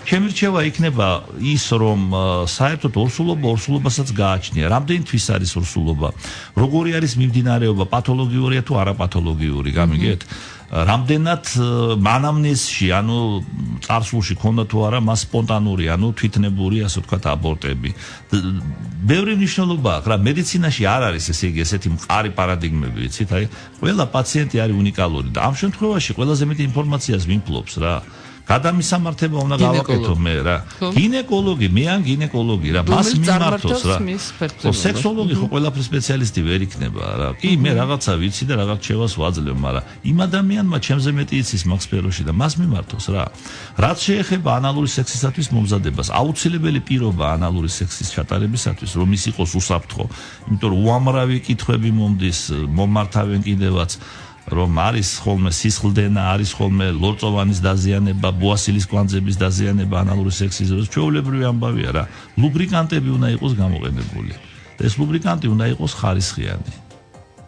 ჩემი რჩევა იქნება ის, რომ საერთოდ ორსულობასაც გააჩნია. რამდენი თვის არის ორსულობა? როგორი არის მიმდინარეობა, პათოლოგიურია თუ არაპათოლოგიური, გამიგეთ? რამდენად ანამნეზში, ანუ წარსულში ქონდა თუ არა მას სპონტანური, ანუ თვითნებური, ასე ვთქვათ, აბორტები. ბევრი მნიშვნელობა აქვს რა, მედიცინაში არ არის ესე იგი ესეთი მყარი პარადიგმები, იცით? აი, ყველა პაციენტი არის უნიკალური და ამ შემთხვევაში ყველაზე მეტი ინფორმაციას ვიმფლობს რა. გადამისამართება უნდა გავაკეთო მე რა. გინეკოლოგი, მე ან გინეკოლოგი რა, მას მიმართოს რა. სექსოლოგი ხო ყველაფრის სპეციალისტი ვერ იქნება რა. კი, მე რაღაცა ვიცი და რაღაც შევას ვაძლევ, მაგრამ იმ ადამიანმა ჩემზე მეტი იცის მაგ სფეროში და მას მიმართოს რა. რაც შეეხება ანალური სექსისათვის მომზადებას, აუცილებელი პირობა ანალური სექსის ჩატარებისათვის, რომ ის იყოს უსაფრთხო, იმიტომ რომ უამრავი კითხვები მომდის, მომართავენ კიდევაც რომ არის ხოლმე სისხლდენა, არის ხოლმე ლორწოვანის დაზიანება, ბოასილის კვანძების დაზიანება ანალური სექსის დროს, ჩვეულებრივი ამბავია რა. ლუბრიკანტები უნდა იყოს გამოყენებული. ეს ლუბრიკანტი უნდა იყოს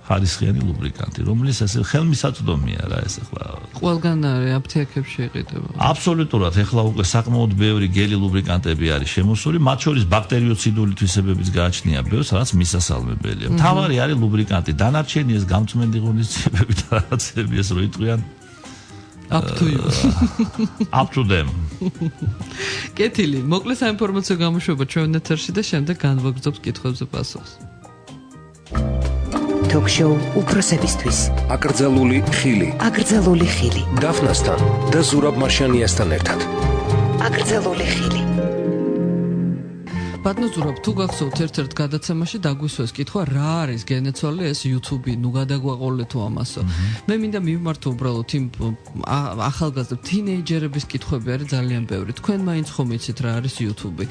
ხარისხიანი ლუბრიკანტი, რომელიც ასე ხელმისაწვდომია რა ეს ახლა. ყველგან არის აფთიაქებში იყიდება. აბსოლუტურად, ახლა უკვე საკმაოდ ბევრი გელი ლუბრიკანტები არის შემოსული, მათ შორის ბაქტერიოციდული თვისებებიც გააჩნია ბევრს, რაც მისასალმებელია. მთავარი არის ლუბრიკანტი, დანარჩენი ეს გამწმენდი ღონისძიებები და რაღაცები ეს რო იტყვიან up to you. Up to them. კეთილი, მოკლე საინფორმაციო გამოშვება ჩვენ ეთერში და შემდეგ განვაგრძობთ კითხვებზე პასუხს. Talk-show უფროსებისთვის. აკრძალული ხილი. დაფნასთან და ზურაბ მარშანიასთან ერთად. აკრძალული ხილი. ბატონო ზურაბ, თუ გახსოვთ ერთ-ერთ გადაცემაში დაგვისვეს კითხვა, რა არის გენეცვალი ეს YouTube-ი, ნუ გადაგვაყოლეთო ამასო. მე მინდა მივმართო უბრალოდ იმ ახალგაზრდა თინეიჯერების კითხვები არის ძალიან ბევრი. თქვენ მაინც ხომ იცით რა არის YouTube-ი?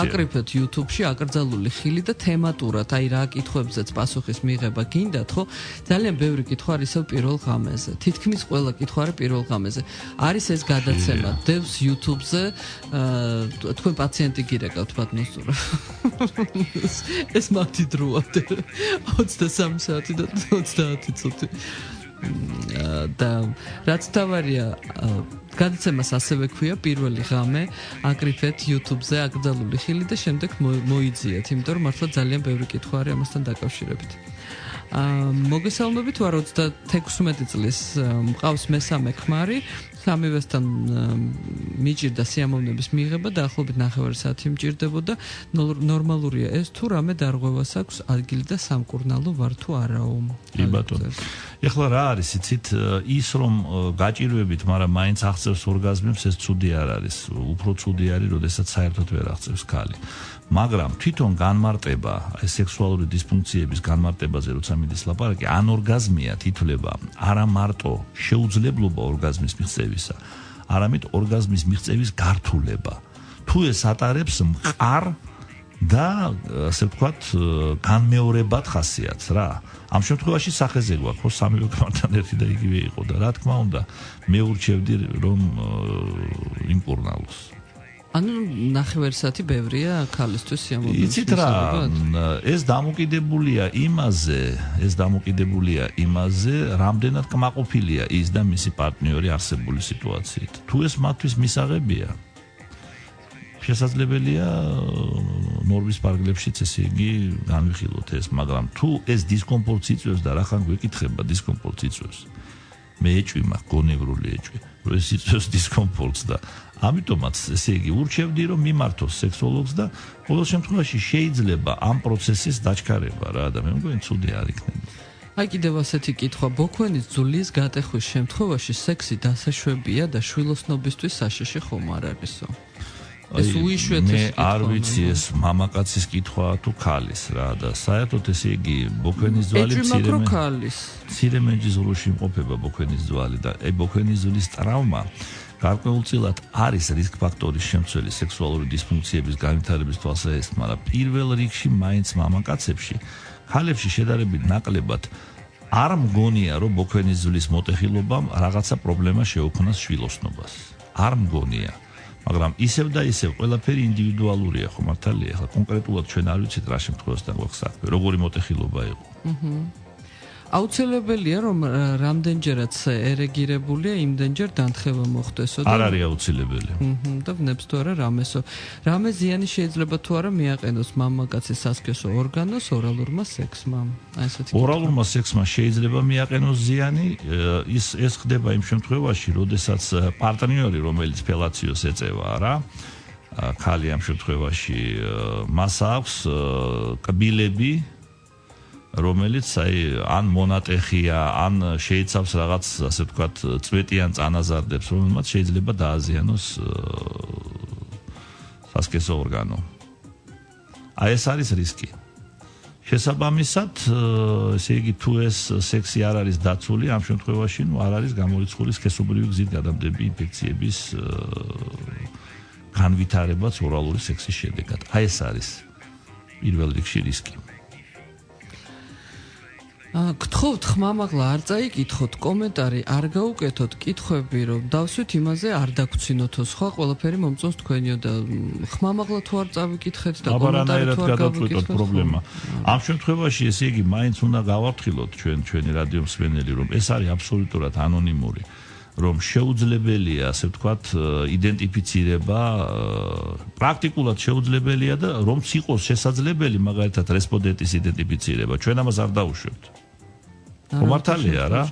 აკრიფეთ YouTube-ში აკრძალული ხილი და თემატურად, აი რა კითხვებზეც პასუხის მიღება გინდათ, ხო? ძალიან ბევრი კითხვა არის ისევ პირველ ღამეზე. თითქმის ყველა კითხვა არის პირველ ღამეზე. არის ეს გადაცემა დევს YouTube-ზე, თქვენ პაციენტი გირეკავთ ბატონო ეს მათი დროა 23 საათი და 30 წუთი და რაც თავარია გადაცემას ასევე ქვია პირველი ღამე აკრიფეთ YouTube-ზე აკრძალული ხილი და შემდეგ მოიძიეთ, იმიტომ რომ მართლა ძალიან ბევრი კითხვა არის ამასთან დაკავშირებით. მოგესალმებით ვარ 36 წლის მყავს მესამე ქმარი სამივესთან მიჭირდა სიამოვნების მიღება დაახლოებით 9 საათი მჭირდებოდა ნორმალურია ეს თუ რამე დარღვევას აქვს ადგილი და სამკურნალო ვარ თუ არაო კი ბატონო ეხლა რა არის იცით ის რომ გაჭირვებით მაგრამ მაინც აღწევს ორგაზმებს ეს ცუდი არ არის უფრო ცუდი არის როდესაც საერთოდ ვერ აღწევს ქალი მაგრამ თვითონ განმარტება ეს სექსუალური დისფუნქციების განმარტებაზე როცა მიდის ლაპარაკი ანორგაზმია თითლება არა მარტო შეუძლებლობა ორგაზმის მიღწევისა არამედ ორგაზმის მიღწევის გართულება თუ ეს ატარებს მყარ და ასე ვთქვათ განმეორებად ხასიათს რა ამ შემთხვევაში სახეზე გვაქვს ხო სამივე ქმართან ერთი და იგივე იყო და რა თქმა უნდა მე ურჩევდი რომ იმკურნალოს ანუ 9 საათი ბევრია ქალისთვის სიამოვნების იცით რა ეს დამოკიდებულია იმაზე რამდენად კმაყოფილია ის და მისი პარტნიორი არსებული სიტუაციით თუ ეს მათთვის მისაღებია შესაძლებელია ნორმის პარაგრაფშიც ესე იგი განვიხილოთ ეს მაგრამ თუ ეს დისკომფორტს იწვევს და რახან გვეკითხება დისკომფორტს იწვევს მე ეჭვი მაქვს გონევრული ეჭვი რომ ეს იწვევს დისკომფორტს და ამიტომაც ესე იგი ურჩევდი რომ მიმართოს სექსოლოგს და ყოველ შემთხვევაში შეიძლება ამ პროცესის დაჩქარება რა და მე მგონი ცუდი არ იქნება აი კიდევ ასეთი კითხვა ბოქვენის ძulis გატეხვის შემთხვევაში სექსი დასაშვებია და შვილოსნობისთვის საშიში ხომ არ არისო ეს უიშვიათესი მე არ ვიცი ეს მამაკაცის კითხვაა თუ ქალის რა და საერთოდ ესე იგი ბოქვენის ძვალი მცირე ზრუში იმყოფება ბოქვენის ძვალი და ბოქვენის ძვლის ტრავმა გარკვეულწილად არის რისკ ფაქტორის შემცველი სექსუალური დისფუნქციების განვითარების თვალსაჩინო მაგრამ პირველ რიგში მაინც მამაკაცებში ქალებში შედარებით ნაკლებად არ მგონია რომ ბოქვენის ძვლის მოტეხილობამ რაღაცა პრობლემა შეუქმნას შვილოსნობას არ მგონია მაგრამ ისევ და ისევ ყველაფერი ინდივიდუალურია ხო მართალია ახლა კონკრეტულად ჩვენ არ ვიცით რა შემთხვევასთან გვაქვს საქმე როგორი მოტეხილობა იყო აუცილებელია რომ რამდენჯერაც ერეგირებულია იმდენჯერ დანთხევა მოხდესო და არ არის აუცილებელი და ვნებს თუ არა რამესო რამე ზიანი შეიძლება თუ არა მიაყენოს მამაკაცის სასქესო ორგანოს ორალურმა სექსმა აი ესეთი ორალურმა სექსმა შეიძლება მიაყენოს ზიანი ეს ხდება იმ შემთხვევაში როდესაც პარტნიორი რომელიც ფელაციოს ეწევა რა ქალი ამ შემთხვევაში მას აქვს კბილები რომელიც აი ან მონატეხია ან შეიცავს რაღაც ასე ვთქვათ წვეტიან წანაზარდებს რომელმაც შეიძლება დააზიანოს სასქესო ორგანო აი ეს არის რისკი შესაბამისად ესე იგი თუ ეს სექსი არ არის დაცული ამ შემთხვევაში ნუ არ არის გამორიცხული სქესობრივი გზით გადამდები ინფექციების განვითარებაც ორალური სექსის შედეგად აი ეს არის პირველ რიგში რისკი გთხოვთ ხმამაღლა არ წაიკითხოთ კომენტარი არ გაუკეთოთ კითხვები რომ დავსვით имаზე არ დაგვრცინოთო სხვა ყველაფერი მომწონს თქვენიო და ხმამაღლა თუ არ წავიკითხეთ და კომენტარი თუ არ გავიკითხოთ პრობლემა ამ შემთხვევაში ესე იგი მაინც უნდა გავაფრთხილოთ ჩვენი რადიო მსმენელი რომ ეს არის აბსოლუტურად ანონიმური რომ შეუძლებელია ასე ვთქვათ იდენტიფიცირება პრაქტიკულად შეუძლებელია და რომც იყოს შესაძლებელი მაგალითად რესპონდენტის იდენტიფიცირება ჩვენ ამას არ დაუშვებთ მართალია რა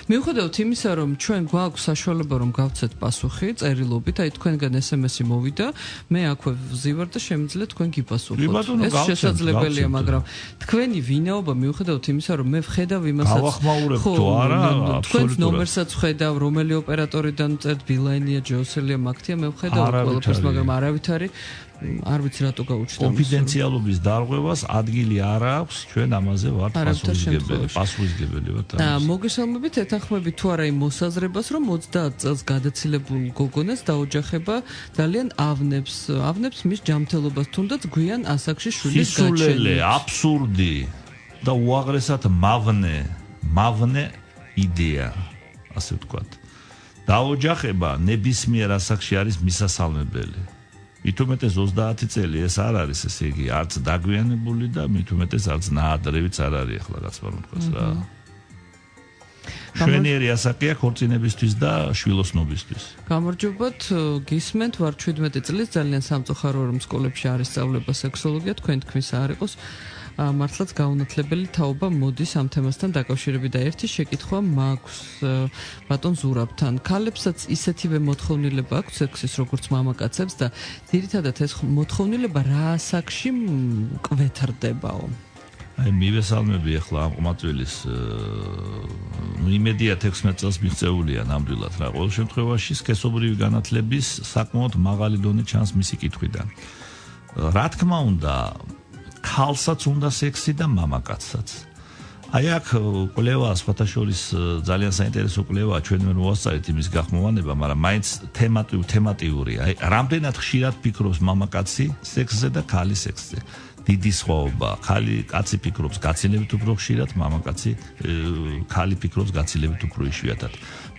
მიუხედავად იმისა რომ ჩვენ გვაქვს საშუალება რომ გავცეთ პასუხი წერილობით აი თქვენგან SMS-ი მოვიდა მე აქვე ვზივარ და შემიძლია თქვენ გიპასუხოთ ეს შესაძლებელია მაგრამ თქვენი ვინაობა მიუხედავად იმისა რომ მე ვხედავ იმასაც გავახმაურებ თუ არა თქვენს ნომერსაც ვხედავ რომელი ოპერატორიდან წერთ ბილაინია ჯოსელია მაგთია მე ვხედავ ყველაფერს მაგრამ არავით არ ვიცი რატო გაუჩნდა კონფიდენციალობის დარღვევას ადგილი არ აქვს ჩვენ ამაზე ვართ პასუხისგებელი ვართ და მოგესალმებით ეთანხმებით თუ არა იმ მოსაზრებას რომ 30 წელს გადაცილებულ გოგონას დაოჯახება ძალიან ავნებს მის ჯანმრთელობას თუნდაც გვიან ასაკში შვილის გაჩენა სისულელე აბსურდი და უაღრესად მავნე იდეა ასე ვთქვათ დაოჯახება ნებისმიერ ასაკში არის მისასალმებელი მithumetes 30 წელი ეს არ არის ესე იგი არც დაგვიანებული და მithumetes არც ნაადრევიც არ არის ახლა რაც ვარ თქვას რა შვენიერი ასაკია ქორწინებისთვის და შვილოსნობისთვის გამარჯობათ გისმენთ ვარ 17 წლის ძალიან სამწუხაროა რომ სკოლებში არის სწავლება სექსოლოგია თქვენ თქმის არ იყოს მართლაც გაუნათლებელი თაობა მოდის ამ თემასთან დაკავშირებით და ერთი შეკითხვა მაქვს ბატონ ზურაბთან. ქალებსაც ისეთივე მოთხოვნილება აქვს სექსის როგორც მამაკაცებს და ძირითადად ეს მოთხოვნილება რა ასაკში კვეთრდებაო? აი მივესალმები ახლა ამ ყმაწვილის იმედია 16 წელს მიღწეულია ნამდვილად რა. ყოველ შემთხვევაში სქესობრივი განათლების საკმაოდ მაღალი დონე ჩანს მისი კითხვიდან. რა თქმა უნდა, ქალსაც უნდა სექსი და მამაკაცსაც. აი აქ კვლევა სხვათა შორის ძალიან საინტერესო კვლევაა, ჩვენ ვერ მოვასწარეთ იმის გახმოვანება, მაგრამ მაინც თემატიურია. აი რამდენად ხშირად ფიქრობს მამაკაცი სექსზე და ქალი სექსზე. დიდი სხვაობა. კაცი ფიქრობს გაცილებით უფრო ხშირად, მამაკაცი ქალი ფიქრობს გაცილებით უფრო იშვიათად.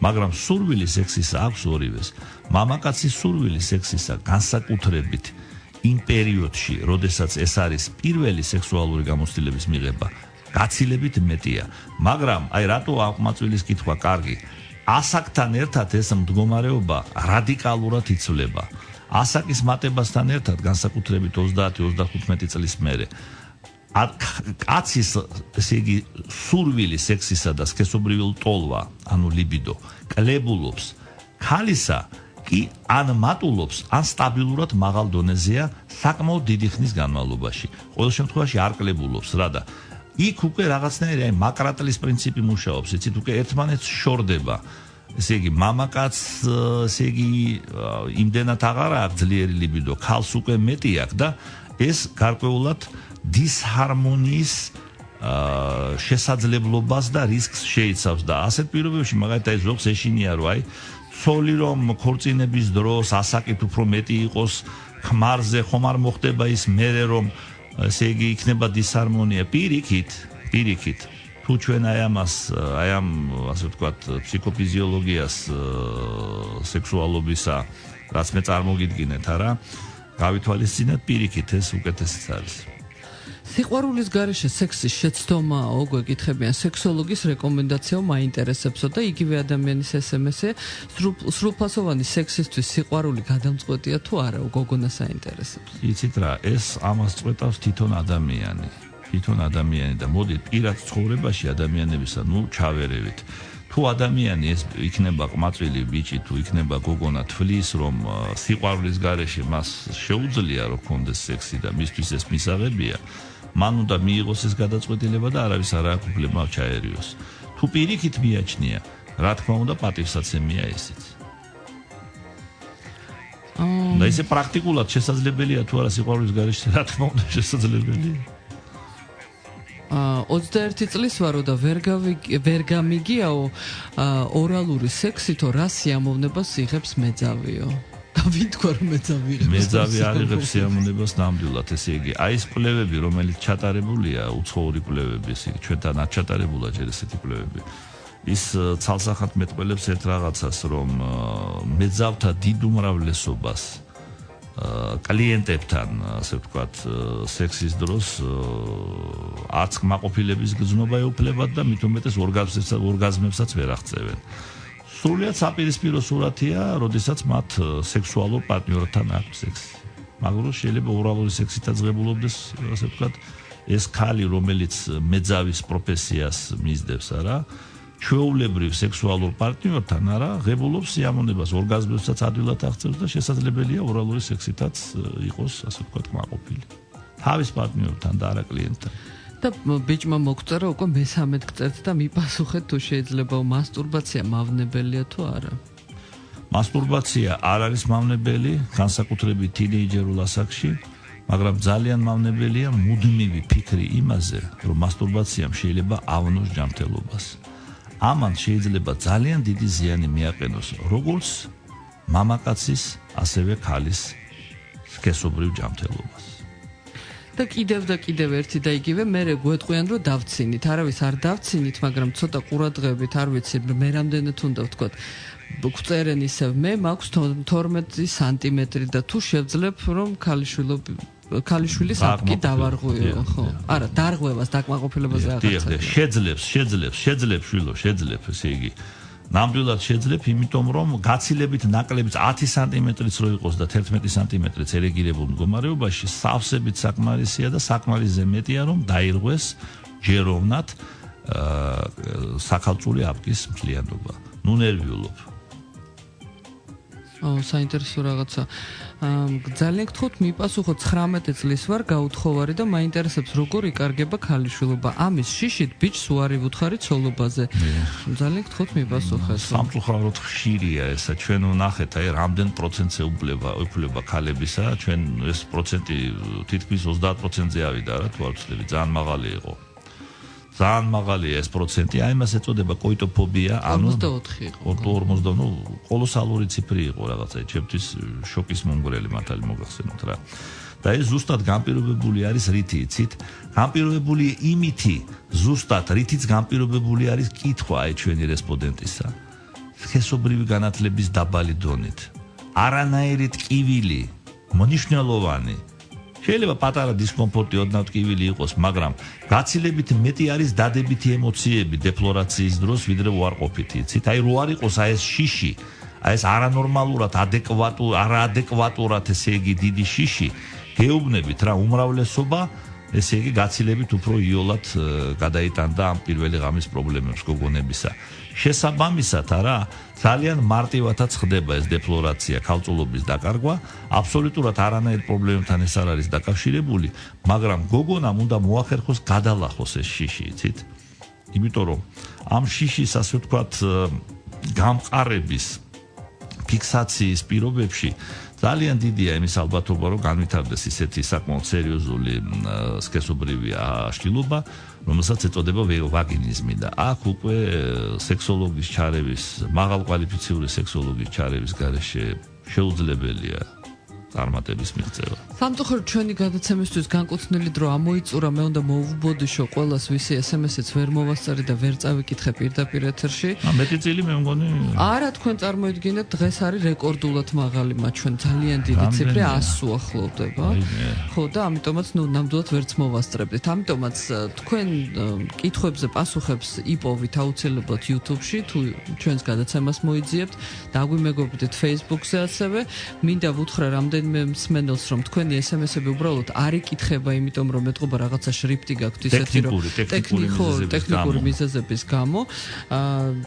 მაგრამ სურვილი სექსისა აქვს ორივეს. მამაკაცის სურვილი სექსისა განსაკუთრებით იმ პერიოდში, როდესაც ეს არის პირველი სექსუალური გამოცდილების მიღება, გაცილებით მეტია. მაგრამ აი რატო აღმაწვილის კითხვა კარგი? ასაკთან ერთად ეს მდგომარეობა რადიკალურად იცვლება. ასაკის მატებასთან ერთად განსაკუთრებით 30-35 წლის მერე კაცის ესე იგი სურვილი სექსისა და სქესობრივი ლტოლვა, ანუ ლიბიდო, კლებულობს, ქალისა კი ან მატულობს, ან სტაბილურად მაღალ დონეზეა საკმაოდ დიდი ხნის განმავლობაში. ყოველ შემთხვევაში არ კლებულობს, რა და იქ უკვე რაღაცნაირი აი მაკრატლის პრინციპი მუშაობს, იცით, უკვე ერთმანეთს შორდება. ესე იგი მამაკაც ესე იგი იმდენად აღარ აქვს ძლიერი ლიბიდო, ქალს უკვე მეტი აქვს და ეს გარკვეულად დისჰარმონიის შესაძლებლობას და რისკს შეიცავს და ასეთ პირობებში მაგალითად ზოგს ეშინია რომ აი ცოლი რომ ქორწინების დროს ასაკით უფრო მეტი იყოს ხმარზე ხომ არ მოხდება ის მერე რომ ესე იგი იქნება დისჰარმონია პირიქით თუ ჩვენ აი ამ ასე ვთქვათ ფსიქოფიზიოლოგიას სექსუალობისა რაც მე წარმოგიდგინეთ არა გავითვალისწინეთ პირიქით ეს უკეთესი არის სიყვარულის გარეშე სექსის შეცდომაო გვეკითხებიან სექსოლოგის რეკომენდაციაო მაინტერესებსო და იგივე ადამიანის SMS-ე სრულფასოვანი სექსისთვის სიყვარული გადამწყვეტია თუ არა გოგონა საინტერესებს იცით რა ეს ამას წყვეტავს თვითონ ადამიანი და მოდით პირად ცხოვრებაში ადამიანებისა ჩავერევით თუ ადამიანი ეს იქნება ყმაწვილი ბიჭი თუ იქნება გოგონა თვლის რომ სიყვარულის გარეშე მას შეუძლია რომ კონდეს სექსი და მისთვის ეს მისაღებია მან უნდა მიიღოს ეს გადაწყვეტილება და არავის არ აქვს უფლება ჩაერიოს თუ პირიქით მიაჩნია რა თქმა უნდა პატივსაცემია ესეც და ესე პრაქტიკულად შესაძლებელია თუ არა სიყვარულის გარეშე რა თქმა უნდა შესაძლებელია 21 წლის ვარო და ვერ გამიგიაო ორალური სექსითო რა სიამოვნებას იღებს მეძავიო და ვინ თქვა რომ მეძავი არ იღებს სიამოვნებას ნამდვილად ესე იგი აი ეს კვლევები რომელიც ჩატარებულია უცხოური კვლევები ესე იგი ჩვენთან არ ჩატარებულა ჯერ ესეთი კვლევები ის ცალსახად მეტყველებს ერთ რაღაცას რომ მეძავთა დიდ უმრავლესობას კლიენტებთან ასე ვთქვათ სექსის დროს არც კმაყოფილების გზნობა ეუფლებათ და მით უმეტეს ორგაზმებსაც ვერ აღწევენ. სრულიად საპირისპირო სურათია, როდესაც მათ სექსუალურ პარტნიორთან აქვს სექსი. მაგრამ შეიძლება ორალური სექსითაც ღებულობდეს, ასე ვთქვათ, ეს ქალი, რომელიც მეძავის პროფესიას მისდევს, არა? ჩვეულებრივ სექსუალურ პარტნიორთან არა ღებულობს სიამოვნებას ორგაზმებსაც ადვილად აღწევს და შესაძლებელია ორალური სექსითაც იყოს ასე ვთქვათ კმაყოფილი თავის პარტნიორთან და არა კლიენტთან და ბიჭმა მოგწერა უკვე მე-13 გწერთ და მიპასუხეთ თუ შეიძლება მასტურბაცია მავნებელია თუ არა მასტურბაცია არ არის მავნებელი განსაკუთრებით თინეიჯერულ ასაკში მაგრამ ძალიან მავნებელია მუდმივი ფიქრი იმაზე რომ მასტურბაციამ შეიძლება ავნოს ჯანმრთელობას ამან შეიძლება ძალიან დიდი ზიანი მიაყენოს როგორც მამაკაცის, ასევე ქალის სქესობრივ ჯანმრთელობას. და კიდევ ერთი და იგივე მე გვეტყვიან რომ დავცინით, არავის არ დავცინით, მაგრამ ცოტა ყურადღებით არ ვიცი მე რამდენად უნდა ვთქვათ. გვწერენ ისევ მე მაქვს 12 სანტიმეტრი და თუ შევძლებ რომ ქალიშვილის აპკი დავარღვიო, ხო? არა, დარღვევას დაკმაყოფილებაზე აღარ. შეძლებს, შვილო, ესე იგი. ნამდვილად შეძლებ, იმიტომ რომ გაცილებით ნაკლებიც 10 სანტიმეტრიც რო იყოს და 11 სანტიმეტრიც ერეგირებულ მდგომარეობაში სავსებით საკმარისია და საკმარისზე მეტია რომ დაირღვეს ჯეროვნად საქალწული აპკის მთლიანობა. ნუ ნერვიულობ. საინტერესო რაღაცა. ძალიან გთხოვთ მიპასუხოთ 19 წლის ვარ გაუთხოვარი და მაინტერესებს როგორ იკარგება ქალიშვილობა. ამის შიშით ბიჭს უარი ვუთხარი ცოლობაზე. ძალიან გთხოვთ მიპასუხეთ. სამწუხაროდ ხშირია ესა. ჩვენ ვნახეთ აი რამდენ პროცენტზე უფლება ქალებისა. ჩვენ ეს პროცენტი თითქმის 30%-ზე ავიდა რა თუ არ ვცდები. ძალიან მაღალი იყო. ძალიან მაღალია ეს პროცენტი, აი მას ეწოდება კოიტოფობია, ანუ 44 იყო. 40, ნუ კოლოსალური ციფრი იყო რაღაცა, ჩემთვის შოკის მომგვრელი მართალი მოგახსენოთ რა. და ეს ზუსტად განპირობებული არის რითი, იცით? განპირობებული იმითი, ზუსტად რითიც განპირობებული არის კითხვა აი ჩვენი რესპონდენტისა. სქესობრივი განათლების დაბალი დონით. არანაირი ტკივილი, მნიშვნელოვანი შეიძლება პატარა დისკომფორტი ოდნავ ტკივილი იყოს, მაგრამ გაცილებით მეტი არის დადებითი ემოციები დეფლორაციის დროს, ვიდრე უარყოფითი. იცით, აი რო არ იყოს აი ეს შიში, აი ეს არანორმალურად არაადეკვატურად ესე იგი დიდი შიში, გეუბნებით რა უმრავლესობა ესე იგი გაცილებით უფრო იოლად გადაიტანდა ამ პირველი ღამის პრობლემებს გოგონებისა. შესაბამისად არა ძალიან მარტივადაც ხდება ეს დეფლორაცია, ქალწულობის დაკარგვა, აბსოლუტურად არანაირ პრობლემებთან ეს არ არის დაკავშირებული, მაგრამ გოგონამ უნდა მოახერხოს გადალახოს ეს შიში, იცით? იმიტომ რომ ამ შიშის ასე ვთქვათ გამყარების ფიქსაციის პირობებში ძალიან დიდია იმის ალბათობა, რომ განვითარდეს ისეთი საკმაოდ სერიოზული სქესობრივი აშლილობა, რომელსაც ეწოდება ვაგინიზმი და აქ უკვე სექსოლოგის ჩარევის, მაღალკვალიფიციური სექსოლოგის ჩარევის გარეშე შეუძლებელია წარმატების მიღწევა. სამწუხაროდ ჩვენი გადაცემისთვის განკუთვნილი დრო ამოიწურა, მე უნდა მოვუბოდიშო ყველას ვისი SMS-იც ვერ მოვასწარი და ვერ წავიკითხე პირდაპირ ეთერში. მეტი წილი მე მგონი. არა, თქვენ წარმოიდგინეთ, დღეს არის რეკორდულად მაღალი მათ ჩვენ ძალიან დიდი ციფრი 100-ს უახლოვდება. ხო და ამიტომაც ნამდვილად ვერც მოვასწრებდით. ამიტომაც თქვენ კითხვებზე პასუხებს იპოვით აუცილებლად YouTube-ში, თუ ჩვენს გადაცემას მოიძიებთ, დაგვიმეგობრდით Facebook-ზე ასევე. მინდა ვუთხრა რამდენიმე მსმენელს, რომ თქვენი SMS-ები უბრალოდ არ იკითხება, იმიტომ რომ ეტყობა რაღაცა შრიფტი გაქვთ ისეთი, რომ ტექნიკური მიზეზების გამო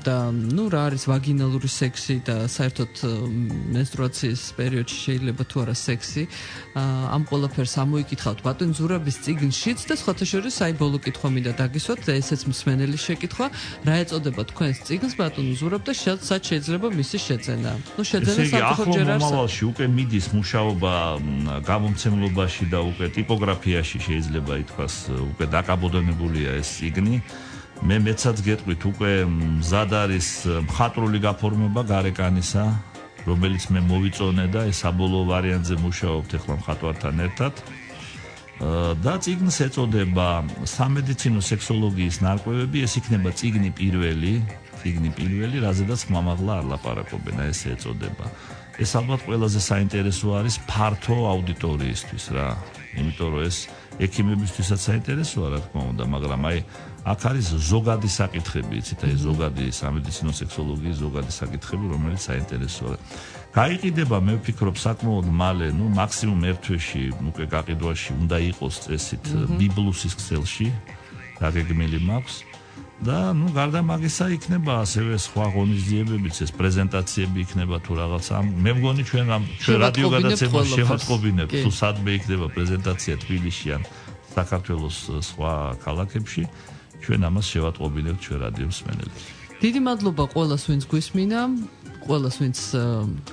და ნუ რა არის ვაგინალური სექსი და საერთოდ მენსტრუაციის პერიოდში შეიძლება თუ არა სექსი, ამ ყველაფერს ამოიკითხავთ ბატონ ზურაბის წიგნშიც და სხვათა შორის აი ბოლო კითხვა მინდა დაგისვათ და ესეც მსმენელის შეკითხვა, რა ეწოდება თქვენს წიგნს ბატონ ზურაბ და სად შეიძლება მისი შეძენა. ნუ შეძენა საფრთხო ჯერ არ მომავალში უკვე მიდის მუშაობა გამომცემლობაში და უკვე ტიპოგრაფიაში შეიძლება ითქვას უკვე დაკაბოდანებულია ეს წიგნი. მე მეცაც გეტყვით უკვე მზად არის მხატვრული გაფორმება გარეკანისა, რომელიც მე მოვიწონე და ეს საბოლოო ვარიანტზე მუშაობთ ახლა მხატვართან ერთად. და წიგნს ეწოდება სამედიცინო სექსოლოგიის ნარკვევები, ეს იქნება წიგნი პირველი, რაზედაც მამაღლა არ ლაპარაკობენ, ეს ეწოდება. ეს ალბათ ყველაზე საინტერესო არის ფართო აუდიტორიისთვის რა. იმიტომ რომ ეს ექიმებისთვისაც საინტერესოა რა თქმა უნდა, მაგრამ აი აქ არის ზოგადი საკითხები, იცით, აი ზოგადი სამედიცინო სექსოლოგიის ზოგადი საკითხები, რომელიც საინტერესოა. გაიყიდება, მე ვფიქრობ, საკმაოდ მალე, ნუ მაქსიმუმ ერთ თვეში, უკვე გაყიდვაში უნდა იყოს წესით ბიბლუსის ქსელში, დაგეგმილი მაქვს. და ნუ გარდა მაგისა იქნება ასევე სხვა ღონისძიებებიც, ეს პრეზენტაციები იქნება თუ რაღაცა. მე მგონი ჩვენ რადიო გადაცემაში შევატყობინებთ, თუ სადმე იქნება პრეზენტაცია თბილისში ან საქართველოს სხვა ქალაქებში, ჩვენ ამას შევატყობინებთ ჩვენ რადიო მსმენელებს. დიდი მადლობა ყველას, ვინც გვისმინა, ყველას, ვინც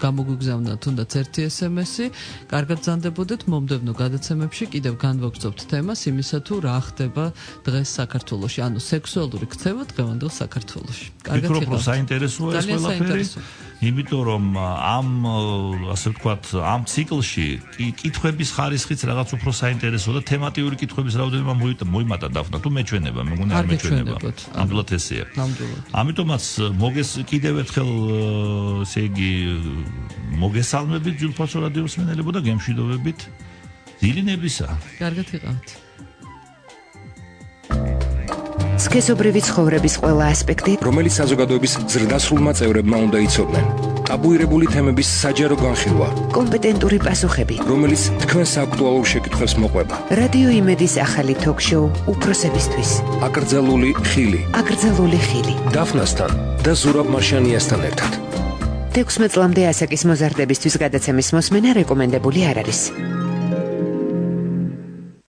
გამოგვიგზავნა თუნდაც ერთი SMS-ი. კარგად ბრძანდებოდეთ მომდევნო გადაცემებში, კიდევ განვაგრძობთ თემას იმისა თუ რა ხდება დღეს საქართველოში, ანუ სექსუალური ქცევა დღევანდელ საქართველოში. კარგად ვფიქრობ, რომ საინტერესოა ეს ყველაფერი, იმიტომ რომ ამ ასე ვთქვათ, ამ ციკლში კითხვების ხარისხიც რაღაც უფრო საინტერესოა და თემატიური კითხვების რაოდენობა მოიმატა დაფნა, თუ მეჩვენება, მე მგონი არ მეჩვენება. ნამდვილად ესეა. ამიტომაც კიდევ ერთხელ ესე იგი მოგესალმებით ჯულფასო რადიო მსმენელებო და გემშვიდობებით დილინებისა. კარგად იყავთ. სქესობრივი ცხოვრების ყველა ასპექტი, რომელიც საზოგადოების ზრდასრულმა წევრებმა უნდა იცოდნენ. ტაბუირებული თემების საჯარო განხილვა, კომპეტენტური პასუხები, რომელიც თქვენს აქტუალურ შეკითხვებს მოყვება. რადიო იმედის ახალი ток-შოუ უფროსებისთვის. აკრძალული ხილი. აკრძალული ხილი. დაფნასთან და ზურაბ მარშანიასთან ერთად. 16 წლამდე ასაკის მოზარდებისთვის გადაცემის მოსმენა რეკომენდებული არ არის.